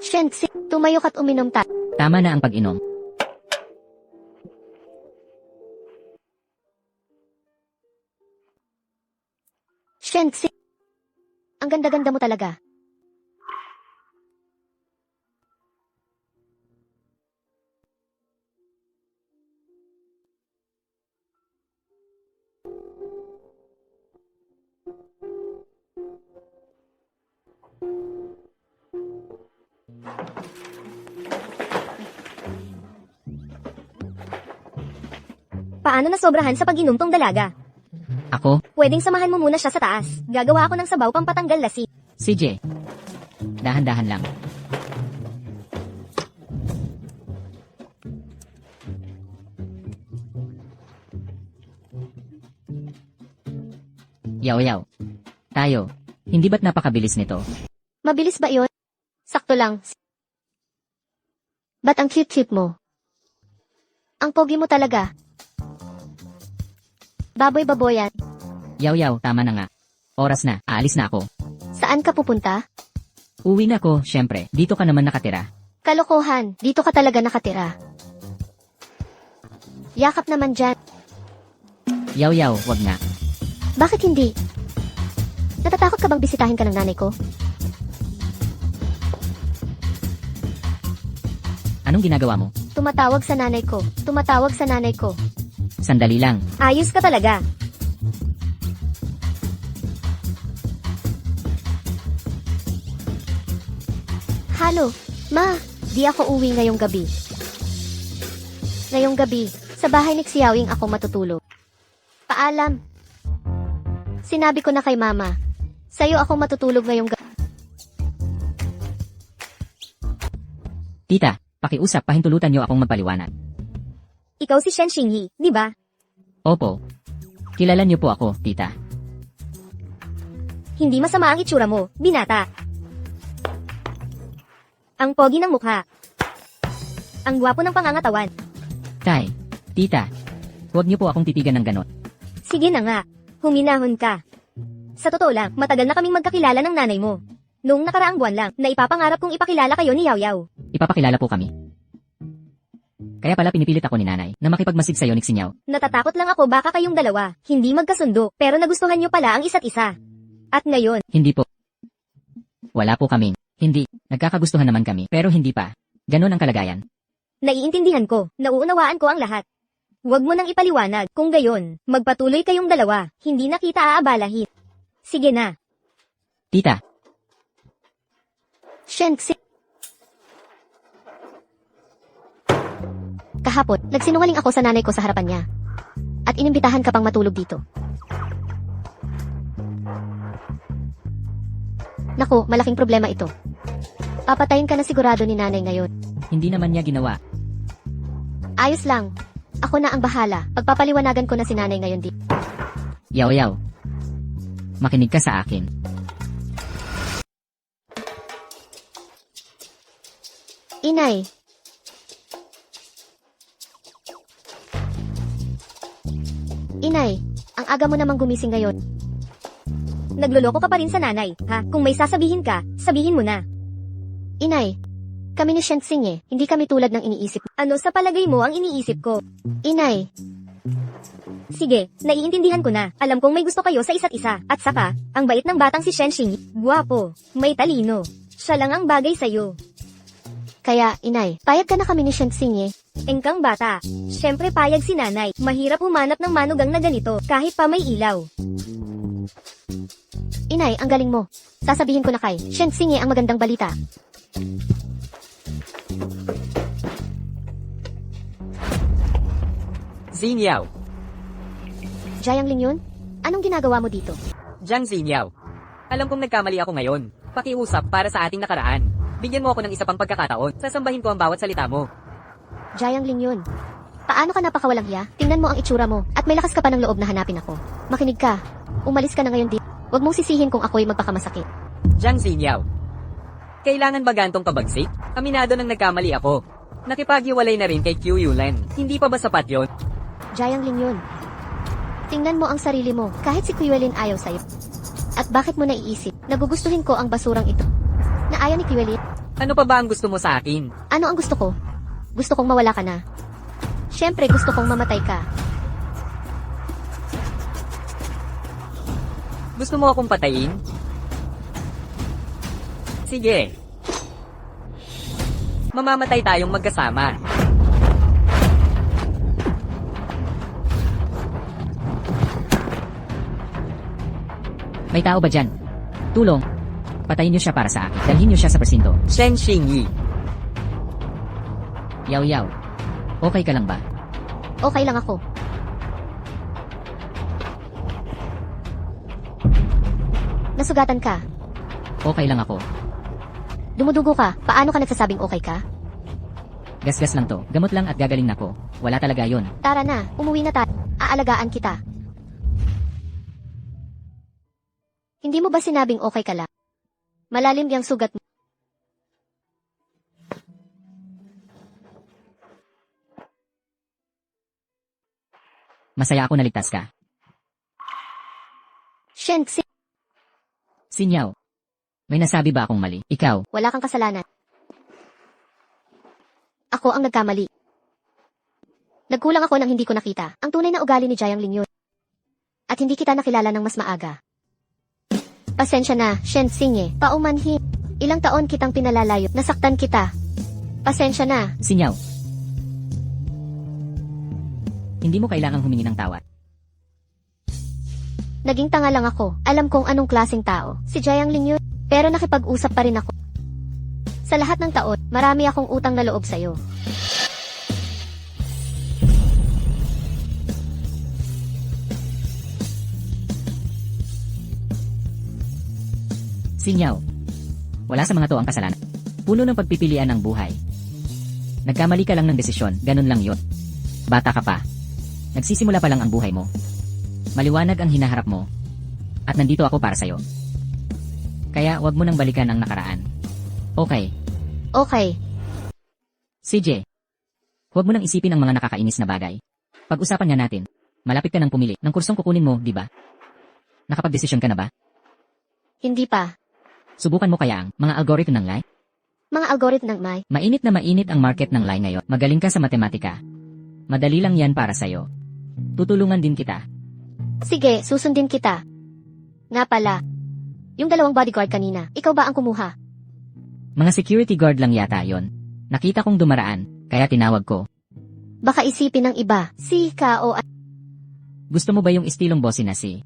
Shensi, tumayo ka't uminom ta. Tama na ang pag-inom. Shensi, ang ganda-ganda mo talaga. Paano nasobrahan sa pag-inom tong dalaga? Ako, Pwedeng samahan mo muna siya sa taas. Gagawa ako ng sabaw pampatanggal lasi. CJ. Dahan-dahan lang. Yaw-yaw. Tayo. Hindi ba't napakabilis nito? Mabilis ba yon? Sakto lang. Ba't ang cute-cute mo? Ang pogi mo talaga. Baboy-baboyan. Yaw-yaw, tama na nga. Oras na, aalis na ako. Saan ka pupunta? Uwi na ako, syempre. Dito ka naman nakatira. Kalokohan, dito ka talaga nakatira. Yakap naman dyan. Yaw-yaw, wag nga. Bakit hindi? Natatakot ka bang bisitahin ka ng nanay ko? Anong ginagawa mo? Tumatawag sa nanay ko. Tumatawag sa nanay ko. Sandali lang. Ayos ka talaga. Halo, ma, di ako uwi ngayong gabi. Ngayong gabi, sa bahay ni Xiaoying ako matutulog. Paalam. Sinabi ko na kay mama. Sa'yo ako matutulog ngayong gabi. Tita, pakiusap, pahintulutan niyo akong magpaliwanag. Ikaw si Shen Xingyi, di ba? Opo. Kilala niyo po ako, tita. Hindi masama ang itsura mo, binata. Ang pogi ng mukha. Ang gwapo ng pangangatawan. Tay, tita, huwag niyo po akong titigan ng ganot. Sige na nga, huminahon ka. Sa totoo lang, matagal na kaming magkakilala ng nanay mo. Noong nakaraang buwan lang, na ipapangarap kong ipakilala kayo ni Yao Yao. Ipapakilala po kami. Kaya pala pinipilit ako ni nanay na makipagmasid sa'yo ni Xinyaw. Natatakot lang ako baka kayong dalawa, hindi magkasundo, pero nagustuhan nyo pala ang isa't isa. At ngayon, Hindi po. Wala po kaming. Hindi. Nagkakagustuhan naman kami, pero hindi pa. Ganon ang kalagayan. naiintindihan ko, nauunawaan ko ang lahat. Huwag mo nang ipaliwanag, kung gayon, magpatuloy kayong dalawa, hindi na kita aabalahin. Sige na. Tita, Shenxi. Kahapon, nagsinungaling ako sa nanay ko sa harapan niya. At inimbitahan ka pang matulog dito. Naku, malaking problema ito. Papatayin ka na sigurado ni nanay ngayon. hindi naman niya ginawa. Ayos lang. Ako na ang bahala. Pagpapaliwanagan ko na si nanay ngayon di. Yaw-yaw. Makinig ka sa akin. Inay. Inay, ang aga mo namang gumising ngayon. Nagloloko ka pa rin sa nanay, ha? Kung may sasabihin ka, sabihin mo na. Inay, kami ni Shensing hindi kami tulad ng iniisip. Ano sa palagay mo ang iniisip ko? Inay, Sige, naiintindihan ko na. Alam kong may gusto kayo sa isa't isa. At saka, ang bait ng batang si Shen Xing, guwapo, may talino. Siya lang ang bagay sa'yo. kaya inay, payag ka na kami ni Shensing Engkang bata. Siyempre payag si nanay. Mahirap humanap ng manugang na ganito, kahit pa may ilaw. Inay, ang galing mo. Sasabihin ko na kay Shensing ang magandang balita. Xinyaw. Jiang Ling yun? Anong ginagawa mo dito? Jiang Xinyaw. Alam kong nagkamali ako ngayon. Pakiusap para sa ating nakaraan. Bigyan mo ako ng isa pang pagkakataon. Sasambahin ko ang bawat salita mo. Jiang Ling yun. Paano ka napakawalang hiya? Tingnan mo ang itsura mo, at may lakas ka pa ng loob na hanapin ako. Makinig ka. Umalis ka na ngayon di. Huwag mong sisihin kung ako'y magpakamasakit. Jiang Xinyaw. Kailangan ba gantong pabagsik? Aminado nang nagkamali ako. Nakipaghiwalay na rin kay Q Yulen. Hindi pa ba sapat yon? Jiang Ling yun. Tingnan mo ang sarili mo, kahit si Quilin ayaw sa'yo. At bakit mo naiisip, nagugustuhin ko ang basurang ito? Na ayaw ni Quilin? Ano pa ba ang gusto mo sa akin? Ano ang gusto ko? Gusto kong mawala ka na. Siyempre gusto kong mamatay ka. Gusto mo akong patayin? Sige. Mamamatay tayong magkasama. May tao ba dyan? Tulong. Patayin niyo siya para sa akin. Dalhin niyo siya sa presinto. Shen Xingyi. Yaw. Okay ka lang ba? Okay lang ako. Nasugatan ka. Okay lang ako. Dumudugo ka. Paano ka nagsasabing okay ka? Gasgas lang to. Gamot lang at gagaling na ko. Wala talaga yon. Tara na, umuwi na tayo. Aalagaan kita. Hindi mo ba sinabing okay ka lang? Malalim yung sugat mo. Masaya ako naligtas ka. Shen, Sinyaw. May nasabi ba akong mali? Ikaw. wala kang kasalanan. Ako ang nagkamali. Nagkulang ako nang hindi ko nakita ang tunay na ugali ni Jiang Ling yun. At hindi kita nakilala ng mas maaga. Pasensya na, Shen Xingye. Paumanhin. Ilang taon kitang pinalalayo. Nasaktan kita. Pasensya na. Sinyaw. Hindi mo kailangang humingi ng tawad. Naging tanga lang ako. Alam kong anong klaseng tao. Si Jiang Ling yun. Pero nakipag-usap pa rin ako. Sa lahat ng taon, marami akong utang na loob sa'yo. Sinyaw. Wala sa mga to ang kasalanan. Puno ng pagpipilian ng buhay. Nagkamali ka lang ng desisyon, ganun lang yun. Bata ka pa. Nagsisimula pa lang ang buhay mo. Maliwanag ang hinaharap mo. At nandito ako para sa'yo. Kaya wag mo nang balikan ang nakaraan. Okay. Okay. CJ. Huwag mo nang isipin ang mga nakakainis na bagay. Pag-usapan nga natin. Malapit ka nang pumili ng kursong kukunin mo, di ba? Nakapag-desisyon ka na ba? Hindi pa. Subukan mo kaya ang mga algorithm ng line? Mga algorithm ng May. Mainit na mainit ang market ng line ngayon. Magaling ka sa matematika. Madali lang yan para sa'yo. Tutulungan din kita. Sige, susundin kita. Nga pala. Yung dalawang bodyguard kanina, ikaw ba ang kumuha? Mga security guard lang yata yon. Nakita kong dumaraan, kaya tinawag ko. Baka isipin ng iba, si Kao at... Gusto mo ba yung estilong bossy na si?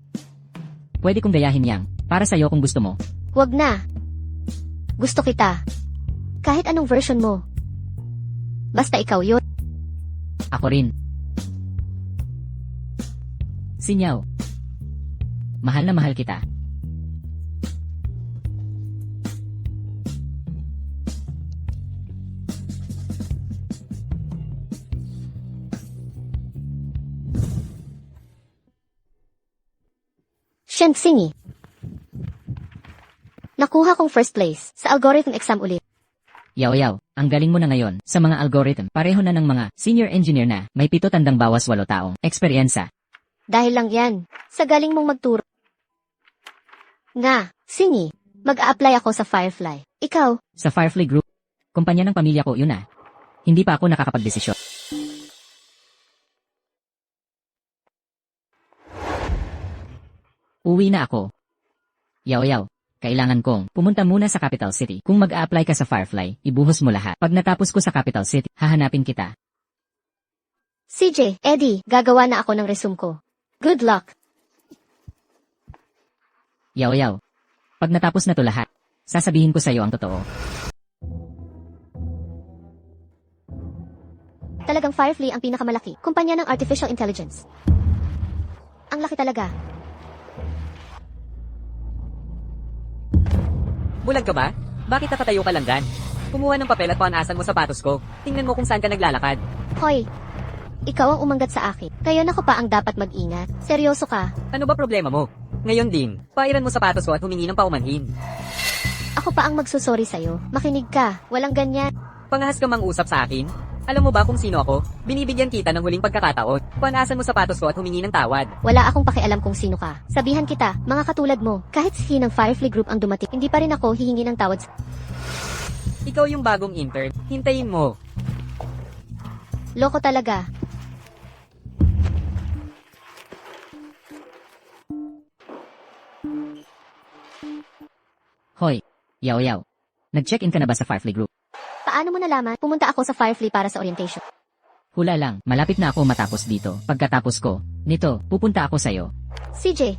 Pwede kong gayahin yang, para sa'yo kung gusto mo. Wag na. Gusto kita. Kahit anong version mo. Basta ikaw yun. Ako rin. Sinyaw. Mahal na mahal kita. Shen Xingyi. Nakuha kong first place sa algorithm exam ulit. Yaw, ang galing mo na ngayon sa mga algorithm. Pareho na ng mga senior engineer na may 7 tandang bawas 8 taong eksperyensa. Dahil lang yan, sa galing mong magturo. Nga, Xingyi, mag-a-apply ako sa Firefly. Ikaw, Sa Firefly Group, kumpanya ng pamilya ko yun ah. Hindi pa ako nakakapagdesisyon. Uwi na ako. Yaw, kailangan kong pumunta muna sa Capital City. Kung mag-a-apply ka sa Firefly, ibuhos mo lahat. Pag natapos ko sa Capital City, hahanapin kita. CJ, Eddie, gagawa na ako ng resume ko. Good luck. Yaw. Pag natapos na to lahat, sasabihin ko sa'yo ang totoo. Talagang Firefly ang pinakamalaki kumpanya ng artificial intelligence. Ang laki talaga. Bulag ka ba? Bakit nakatayo ka lang dyan? Kumuha ng papel at panasan mo sapatos ko. Tingnan mo kung saan ka naglalakad. Hoy, Ikaw ang umangat sa akin. Ngayon ako pa ang dapat mag-ingat. Seryoso ka? Ano ba problema mo? Ngayon din, pairan mo sapatos ko at humingi ng paumanhin. Ako pa ang magsusorry sa'yo. Makinig ka. Walang ganyan. Pangahas ka mang usap sa akin? Alam mo ba kung sino ako? Binibigyan kita ng huling pagkakataon. Panasan mo sapatos ko at humingi ng tawad. Wala akong pakialam kung sino ka. Sabihan kita, mga katulad mo, kahit si ng Firefly Group ang dumating, hindi pa rin ako hihingi ng tawad. Ikaw yung bagong intern. Hintayin mo. Loko talaga. Hoy, yaw. Nag-check-in ka na ba sa Firefly Group? Paano mo nalaman? Pumunta ako sa Firefly para sa orientation. Hula lang, malapit na ako matapos dito. Pagkatapos ko, nito, pupunta ako sa'yo. CJ,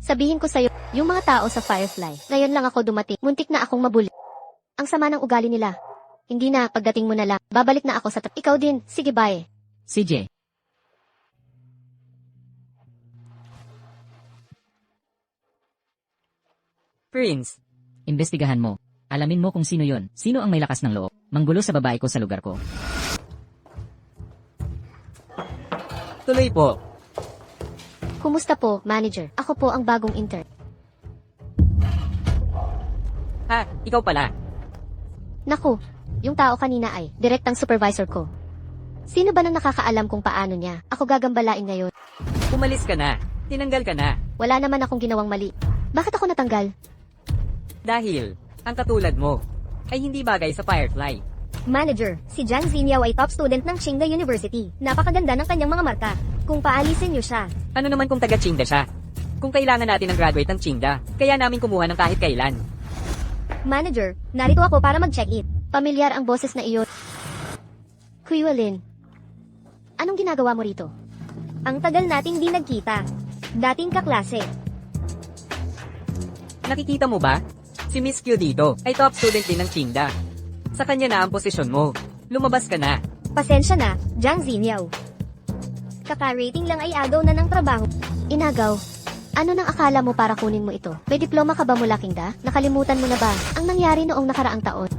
sabihin ko sa'yo, yung mga tao sa Firefly, ngayon lang ako dumating, muntik na akong mabuli. Ang sama ng ugali nila. Hindi na, pagdating mo na lang, babalik na ako sa ikaw din, sige bye. CJ, Prince, imbestigahan mo. Alamin mo kung sino yon. Sino ang may lakas ng loob. Manggulo sa babae ko sa lugar ko. tuloy po. Kumusta po, manager? Ako po ang bagong intern. Ha, ikaw pala. Naku, yung tao kanina ay, direktang supervisor ko. Sino ba nang nakakaalam kung paano niya? Ako gagambalain ngayon. Umalis ka na. Tinanggal ka na. Wala naman akong ginawang mali. Bakit ako natanggal? Dahil, ang katulad mo, ay hindi bagay sa Firefly. Manager, si Jiang Xinyo ay top student ng Tsinghua University. Napakaganda ng kanyang mga marka. Kung paalisin niyo siya, Ano naman kung taga-Tsinda siya? Kung kailangan natin ng graduate ng Tsinda, kaya namin kumuha ng kahit kailan. Manager, narito ako para mag-check-in. Pamilyar ang boses na iyon. Kuya anong ginagawa mo rito? Ang tagal nating di nagkita. Dating kaklase. Nakikita mo ba? Si Miss Q dito ay top student din ng Tsinda. Sa kanya na ang posisyon mo. Lumabas ka na. Pasensya na, Jiang Xinyo. Kaka-rating lang ay agaw na ng trabaho. Inagaw. Ano nang akala mo para kunin mo ito? May diploma ka ba mula Kingda? Nakalimutan mo na ba ang nangyari noong nakaraang taon?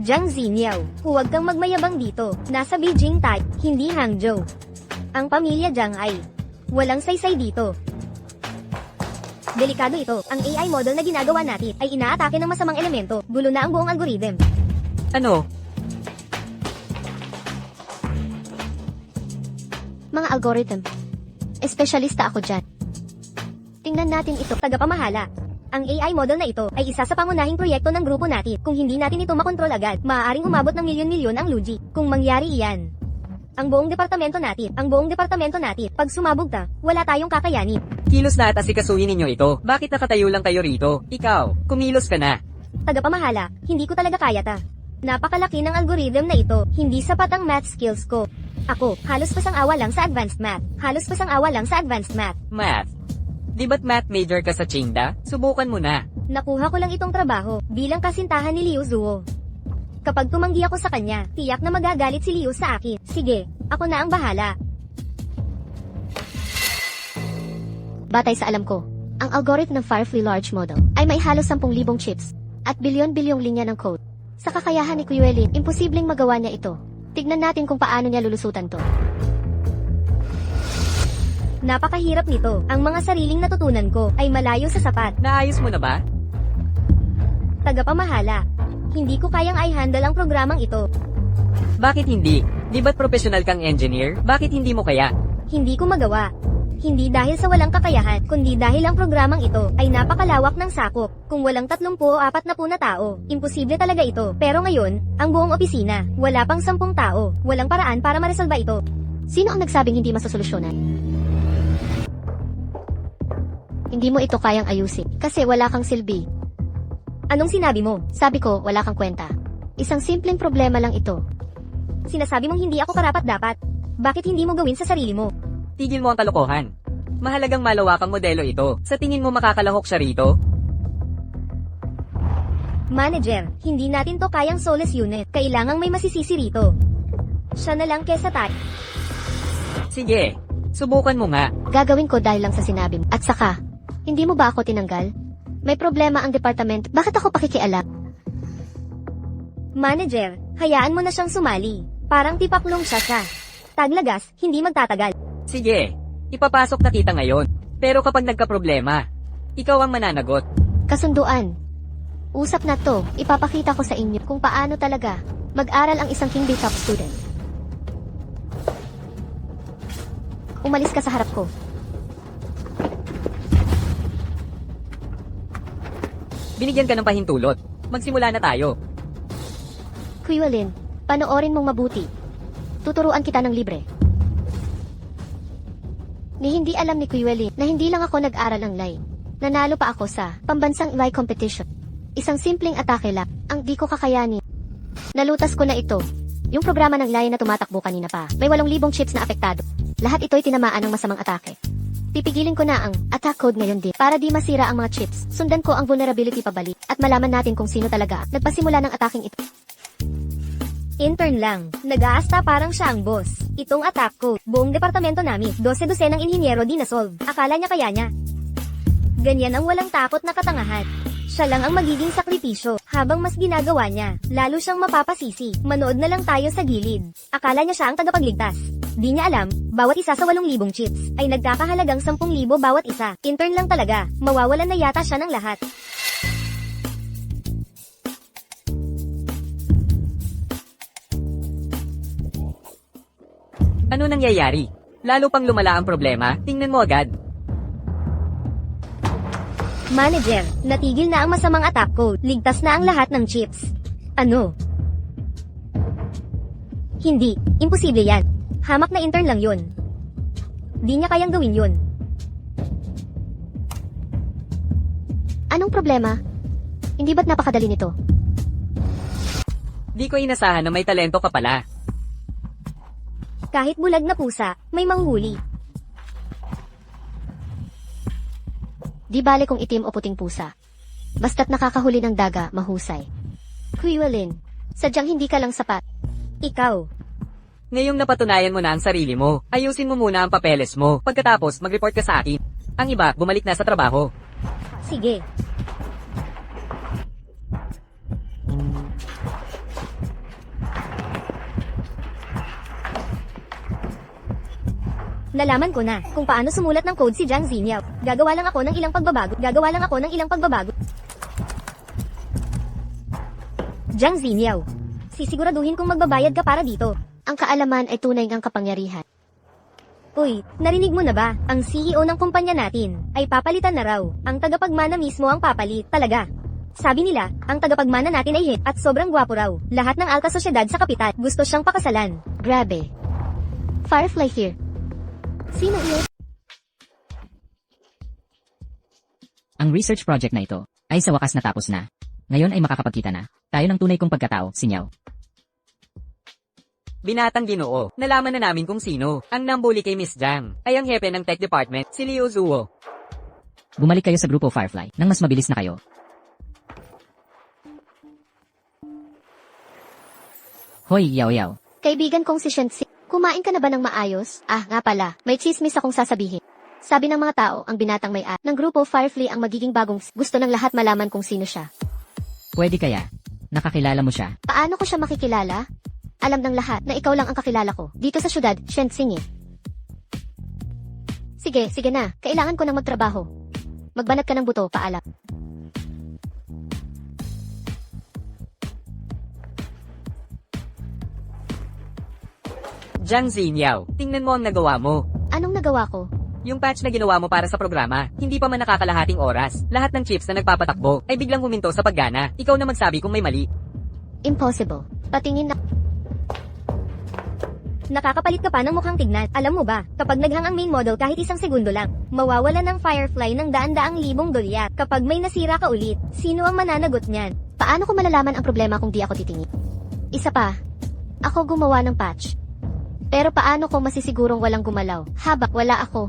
Jiang Xinyo, huwag kang magmayabang dito. Nasa Beijing tayo, hindi Hangzhou. Ang pamilya Jiang ay walang saysay dito. Delikado ito. Ang AI model na ginagawa natin ay inaatake ng masamang elemento. Gulo na ang buong algorithm. Ano? Mga algorithm. Espesyalista ako dyan. Tingnan natin ito. Tagapamahala. Ang AI model na ito ay isa sa pangunahing proyekto ng grupo natin. Kung hindi natin ito makontrol agad, maaaring umabot ng milyon-milyon ang Luigi. Kung mangyari iyan, ang buong departamento natin, pag sumabog ta, wala tayong kakayanin. Kilos na at asikasuhin ninyo ito. Bakit nakatayo lang kayo rito? Ikaw, kumilos ka na. Tagapamahala, hindi ko talaga kaya ta. Napakalaki ng algorithm na ito, hindi sapat ang math skills ko. Ako, halos pasang-awa lang sa advanced math. Math. Di ba't math major ka sa Tsinda? Subukan mo na. Nakuha ko lang itong trabaho bilang kasintahan ni Liu Zuo. Kapag tumanggi ako sa kanya, tiyak na magagalit si Liu sa akin. Sige, ako na ang bahala. Batay sa alam ko, ang algorithm ng Firefly Large Model ay may halos 10,000 chips at bilyon-bilyong linya ng code. Sa kakayahan ni Kuya Lin, imposibleng magawa niya ito. Tignan natin kung paano niya lulusutan to. Napakahirap nito. Ang mga sariling natutunan ko ay malayo sa sapat. Naayos mo na ba? Tagapamahala. Hindi ko kayang i-handle ang programang ito. Bakit hindi? Di ba't professional kang engineer? Bakit hindi mo kaya? Hindi ko magawa. Hindi dahil sa walang kakayahan, kundi dahil ang programang ito ay napakalawak ng sakop. Kung walang 30 o 40 na tao, imposible talaga ito. Pero ngayon, ang buong opisina, wala pang 10 tao. Walang paraan para maresolba ito. Sino ang nagsabing hindi masosolusyonan? Hindi mo ito kayang ayusin kasi wala kang silbi. Anong sinabi mo? Sabi ko, wala kang kwenta. Isang simpleng problema lang ito. Sinasabi mong hindi ako karapat-dapat. Bakit hindi mo gawin sa sarili mo? Tigil mo ang kalokohan. Mahalagang malawakang modelo ito. Sa tingin mo makakalahok siya rito? Manager, hindi natin to kayang soulless unit. Kailangang may masisisi rito. Siya na lang kesa tayo. Sige, subukan mo nga. Gagawin ko dahil lang sa sinabi mo. At saka, hindi mo ba ako tinanggal? May problema ang departamento. Bakit ako pakikialam? Manager, hayaan mo na siyang sumali. Parang tipaklong siya. Taglagas, hindi magtatagal. Sige, ipapasok na kita ngayon. Pero kapag nagka-problema, ikaw ang mananagot. Kasunduan. Usap na to, ipapakita ko sa inyo kung paano talaga mag-aral ang isang King Day top student. Umalis ka sa harap ko. Binigyan ka ng pahintulot. Magsimula na tayo. Quewelin, panoorin mong mabuti. Tuturuan kita ng libre. Ni hindi alam ni Quewelin na hindi lang ako nag-aral ng Lai. Nanalo pa ako sa pambansang Lai competition. Isang simpleng atake lang ang di ko kakayanin. Nalutas ko na ito. Yung programa ng Lai na tumatakbo kanina pa. May 8,000 chips na apektado. Lahat ito'y tinamaan ng masamang atake. Pipigilin ko na ang attack code ngayon din para di masira ang mga chips. Sundan ko ang vulnerability pabalik at malaman natin kung sino talaga nagpasimula ng ataking ito. Intern lang. Nag-aasta parang siya ang boss. Itong attack code. Buong departamento namin. 12 ng inhinyero di na-solve. Akala niya kaya niya. Ganyan ang walang takot na katangahan. Siya lang ang magiging sakripisyo. Habang mas ginagawa niya, lalo siyang mapapasisi. Manood na lang tayo sa gilid. Akala niya siya ang tagapagligtas. Di niya alam, bawat isa sa 8,000 chips ay nagkakahalagang 10,000 bawat isa. Intern lang talaga. Mawawalan na yata siya ng lahat. Ano nangyayari? Lalo pang lumala ang problema, tingnan mo agad. Manager, natigil na ang masamang attack code. Ligtas na ang lahat ng chips. Ano? Hindi, imposible yan. Hamak na intern lang yun. Di niya kayang gawin yun. Anong problema? Hindi ba't napakadali nito? Di ko inasahan na may talento ka pala. Kahit bulag na pusa, may manghuli. Di bale kung itim o puting pusa. Basta't nakakahuli ng daga, mahusay. Quewelin, sadyang hindi ka lang sapat. Ikaw. Ngayong napatunayan mo na ang sarili mo, ayusin mo muna ang papeles mo. Pagkatapos, mag-report ka sa akin. Ang iba, bumalik na sa trabaho. Sige. Nalaman ko na kung paano sumulat ng code si Jiang Xiniao. Gagawa lang ako ng ilang pagbabago. Jiang Xiniao. Sisiguraduhin kong magbabayad ka para dito. Ang kaalaman ay tunay ngang kapangyarihan. Uy, narinig mo na ba? Ang CEO ng kumpanya natin ay papalitan na raw. Ang tagapagmana mismo ang papalit. Talaga. Sabi nila, ang tagapagmana natin ay hit at sobrang gwapo raw. Lahat ng alta sosyedad sa kapital gusto siyang pakasalan. Grabe. Firefly here. Sino iyon? Ang research project na ito ay sa wakas natapos na. Ngayon ay makakapagkita na tayo ng tunay kong pagkatao, Xiniao. Binatang Ginoo, nalaman na namin kung sino. Ang nambuli kay Miss Jiang ay ang hepe ng tech department, si Liu Zuo. Bumalik kayo sa grupo Firefly nang mas mabilis na kayo. Hoy, Yao Yao. Kaibigan kong si Shenxi. Kumain ka na ba ng maayos? Ah, nga pala, may chismis akong sasabihin. Sabi ng mga tao, ang binatang may-ari ng grupo Firefly ang magiging bagong gusto ng lahat malaman kung sino siya. Pwede kaya? Nakakilala mo siya? Paano ko siya makikilala? Alam ng lahat na ikaw lang ang kakilala ko. Dito sa syudad, Shenzhen eh. Sige na. Kailangan ko nang magtrabaho. Magbanat ka ng buto, paalam. Jiang Xiniao, tingnan mo ang nagawa mo. Anong nagawa ko? Yung patch na ginawa mo para sa programa, hindi pa man nakakalahating oras. Lahat ng chips na nagpapatakbo ay biglang huminto sa paggana. Ikaw na magsabi kung may mali. Impossible. Patingin na. Nakakapalit ka pa ng mukhang tignan. Alam mo ba, kapag naghang ang main model kahit isang segundo lang, mawawala ng Firefly ng daan-daang libong dolyar. Kapag may nasira ka ulit, sino ang mananagot niyan? Paano ko malalaman ang problema kung di ako titingin? Isa pa, ako gumawa ng patch. Pero paano ko masisigurong walang gumalaw? Habang wala ako.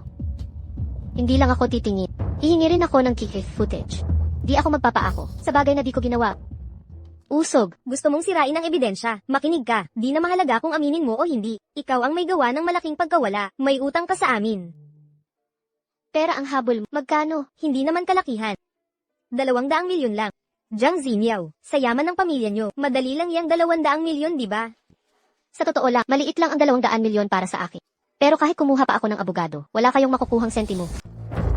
Hindi lang ako titingin. Hihingi rin ako ng key footage. Di ako magpapaako. Sa bagay na di ko ginawa. Usog. Gusto mong sirain ang ebidensya. Makinig ka. Di na mahalaga kung aminin mo o hindi. Ikaw ang may gawa ng malaking pagkawala. May utang ka sa amin. Pera ang habol. Magkano? Hindi naman kalakihan. 200 milyon lang. Jiang Xiniao, sa yaman ng pamilya nyo, madali lang yang 200 milyon, di ba? Sa totoo lang, maliit lang ang 200 milyon para sa akin. Pero kahit kumuha pa ako ng abogado, wala kayong makukuhang sentimo.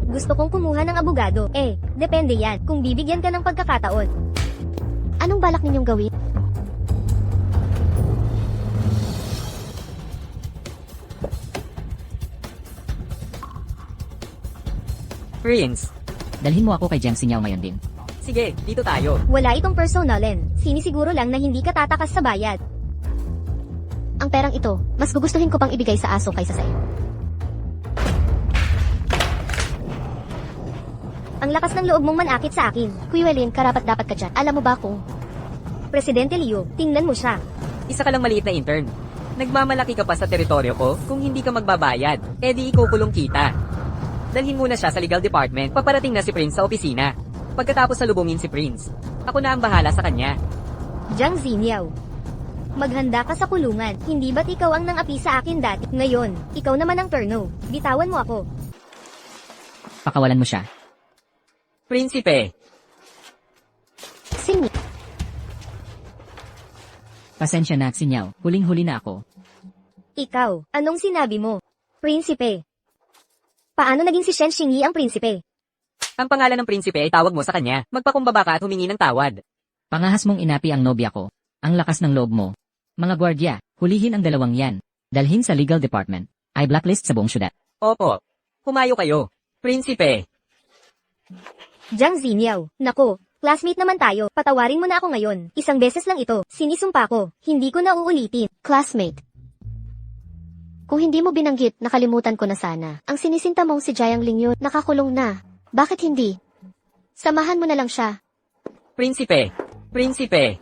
Gusto kong kumuha ng abogado. Depende yan kung bibigyan ka ng pagkakataon. Anong balak ninyong gawin? Prince, Dalhin mo ako kay Jiang Xingyao ngayon din. sige, dito tayo. Wala itong personalin. Sinisiguro lang na hindi ka tatakas sa bayad. Ang perang ito, mas gugustuhin ko pang ibigay sa aso kaysa sa iyo. Ang lakas ng loob mong manakit sa akin. Kuywelin, karapat-dapat ka dyan. Alam mo ba kung... Presidente Liu, tingnan mo siya. Isa ka lang maliit na intern. Nagmamalaki ka pa sa teritoryo ko kung hindi ka magbabayad. Eh di ikukulong kita. Dalhin muna siya sa legal department. Paparating na si Prince sa opisina. Pagkatapos salubungin si Prince, ako na ang bahala sa kanya. Jiang Xingyao. Maghanda ka sa kulungan. Hindi ba't ikaw ang nangapi sa akin dati? Ngayon, ikaw naman ang turno. Bitawan mo ako. Pakawalan mo siya. Prinsipe, Singi. Pasensya na, Xingyao. Huling-huli na ako. Ikaw, anong sinabi mo? Prinsipe. Paano naging si Shen Xingyi ang prinsipe? ang pangalan ng prinsipe ay tawag mo sa kanya. Magpakumbaba ka at humingi ng tawad. Pangahas mong inapi ang nobya ko. Ang lakas ng loob mo. Mga gwardya, hulihin ang dalawang yan. Dalhin sa legal department. I blacklist sa buong syudad. Opo. Humayo kayo. Prinsipe. Jiang Xingyao. Nako, classmate naman tayo. Patawarin mo na ako ngayon. Isang beses lang ito. Sinisumpa ko. Hindi ko na uulitin. Classmate. Kung hindi mo binanggit, nakalimutan ko na sana. Ang sinisinta mong si Jiang Lingyun, nakakulong na. Bakit hindi? Samahan mo na lang siya. Prinsipe. Prinsipe.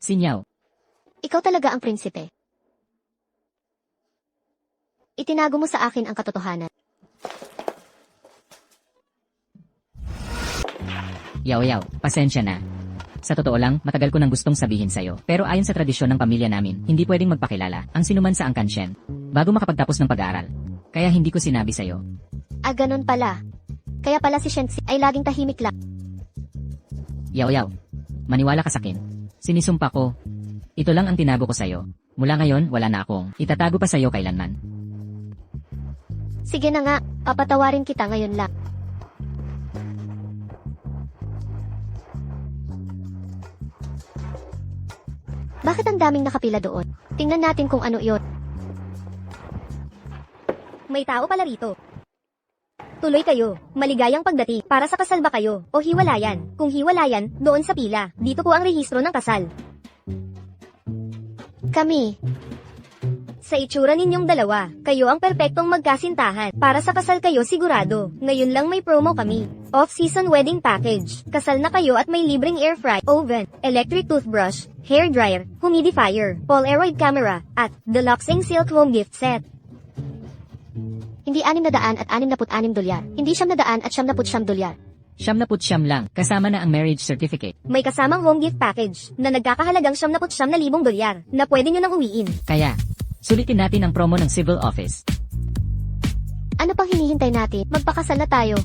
Xingyao, Ikaw talaga ang prinsipe. Itinago mo sa akin ang katotohanan. Yao, pasensya na. Sa totoo lang, matagal ko nang gustong sabihin sa'yo. Pero ayon sa tradisyon ng pamilya namin, hindi pwedeng magpakilala ang sinuman sa angkan Shen bago makapagtapos ng pag-aaral. Kaya hindi ko sinabi sa'yo. Ah, ganun pala. Kaya pala si Shenxi ay laging tahimik lang. Yao, maniwala ka sa akin. Sinisumpa ko. Ito lang ang tinago ko sa'yo. Mula ngayon, wala na akong itatago pa sa'yo kailanman. Sige na nga, papatawarin kita ngayon lang. Bakit ang daming nakapila doon? Tingnan natin kung ano iyon. May tao pala rito. Tuloy kayo. Maligayang pagdating. Para sa kasal ba kayo? O hiwalayan? Kung hiwalayan, doon sa pila. Dito po ang rehistro ng kasal. Kami, Sa itsura ninyong dalawa, kayo ang perpektong magkasintahan. Para sa kasal kayo sigurado. Ngayon lang may promo kami. Off-season wedding package. Kasal na kayo at may libreng air fry, oven, electric toothbrush, hair dryer, humidifier, Polaroid camera, at deluxing silk home gift set. hindi 600 at 66 dolyar. Hindi 700 at 79 dolyar. 79 lang, kasama na ang marriage certificate. May kasamang home gift package na nagkakahalagang 79,000 dolyar na pwede nyo nang uwiin. Kaya, sulitin natin ang promo ng civil office. Ano pang hinihintay natin? Magpakasal na tayo.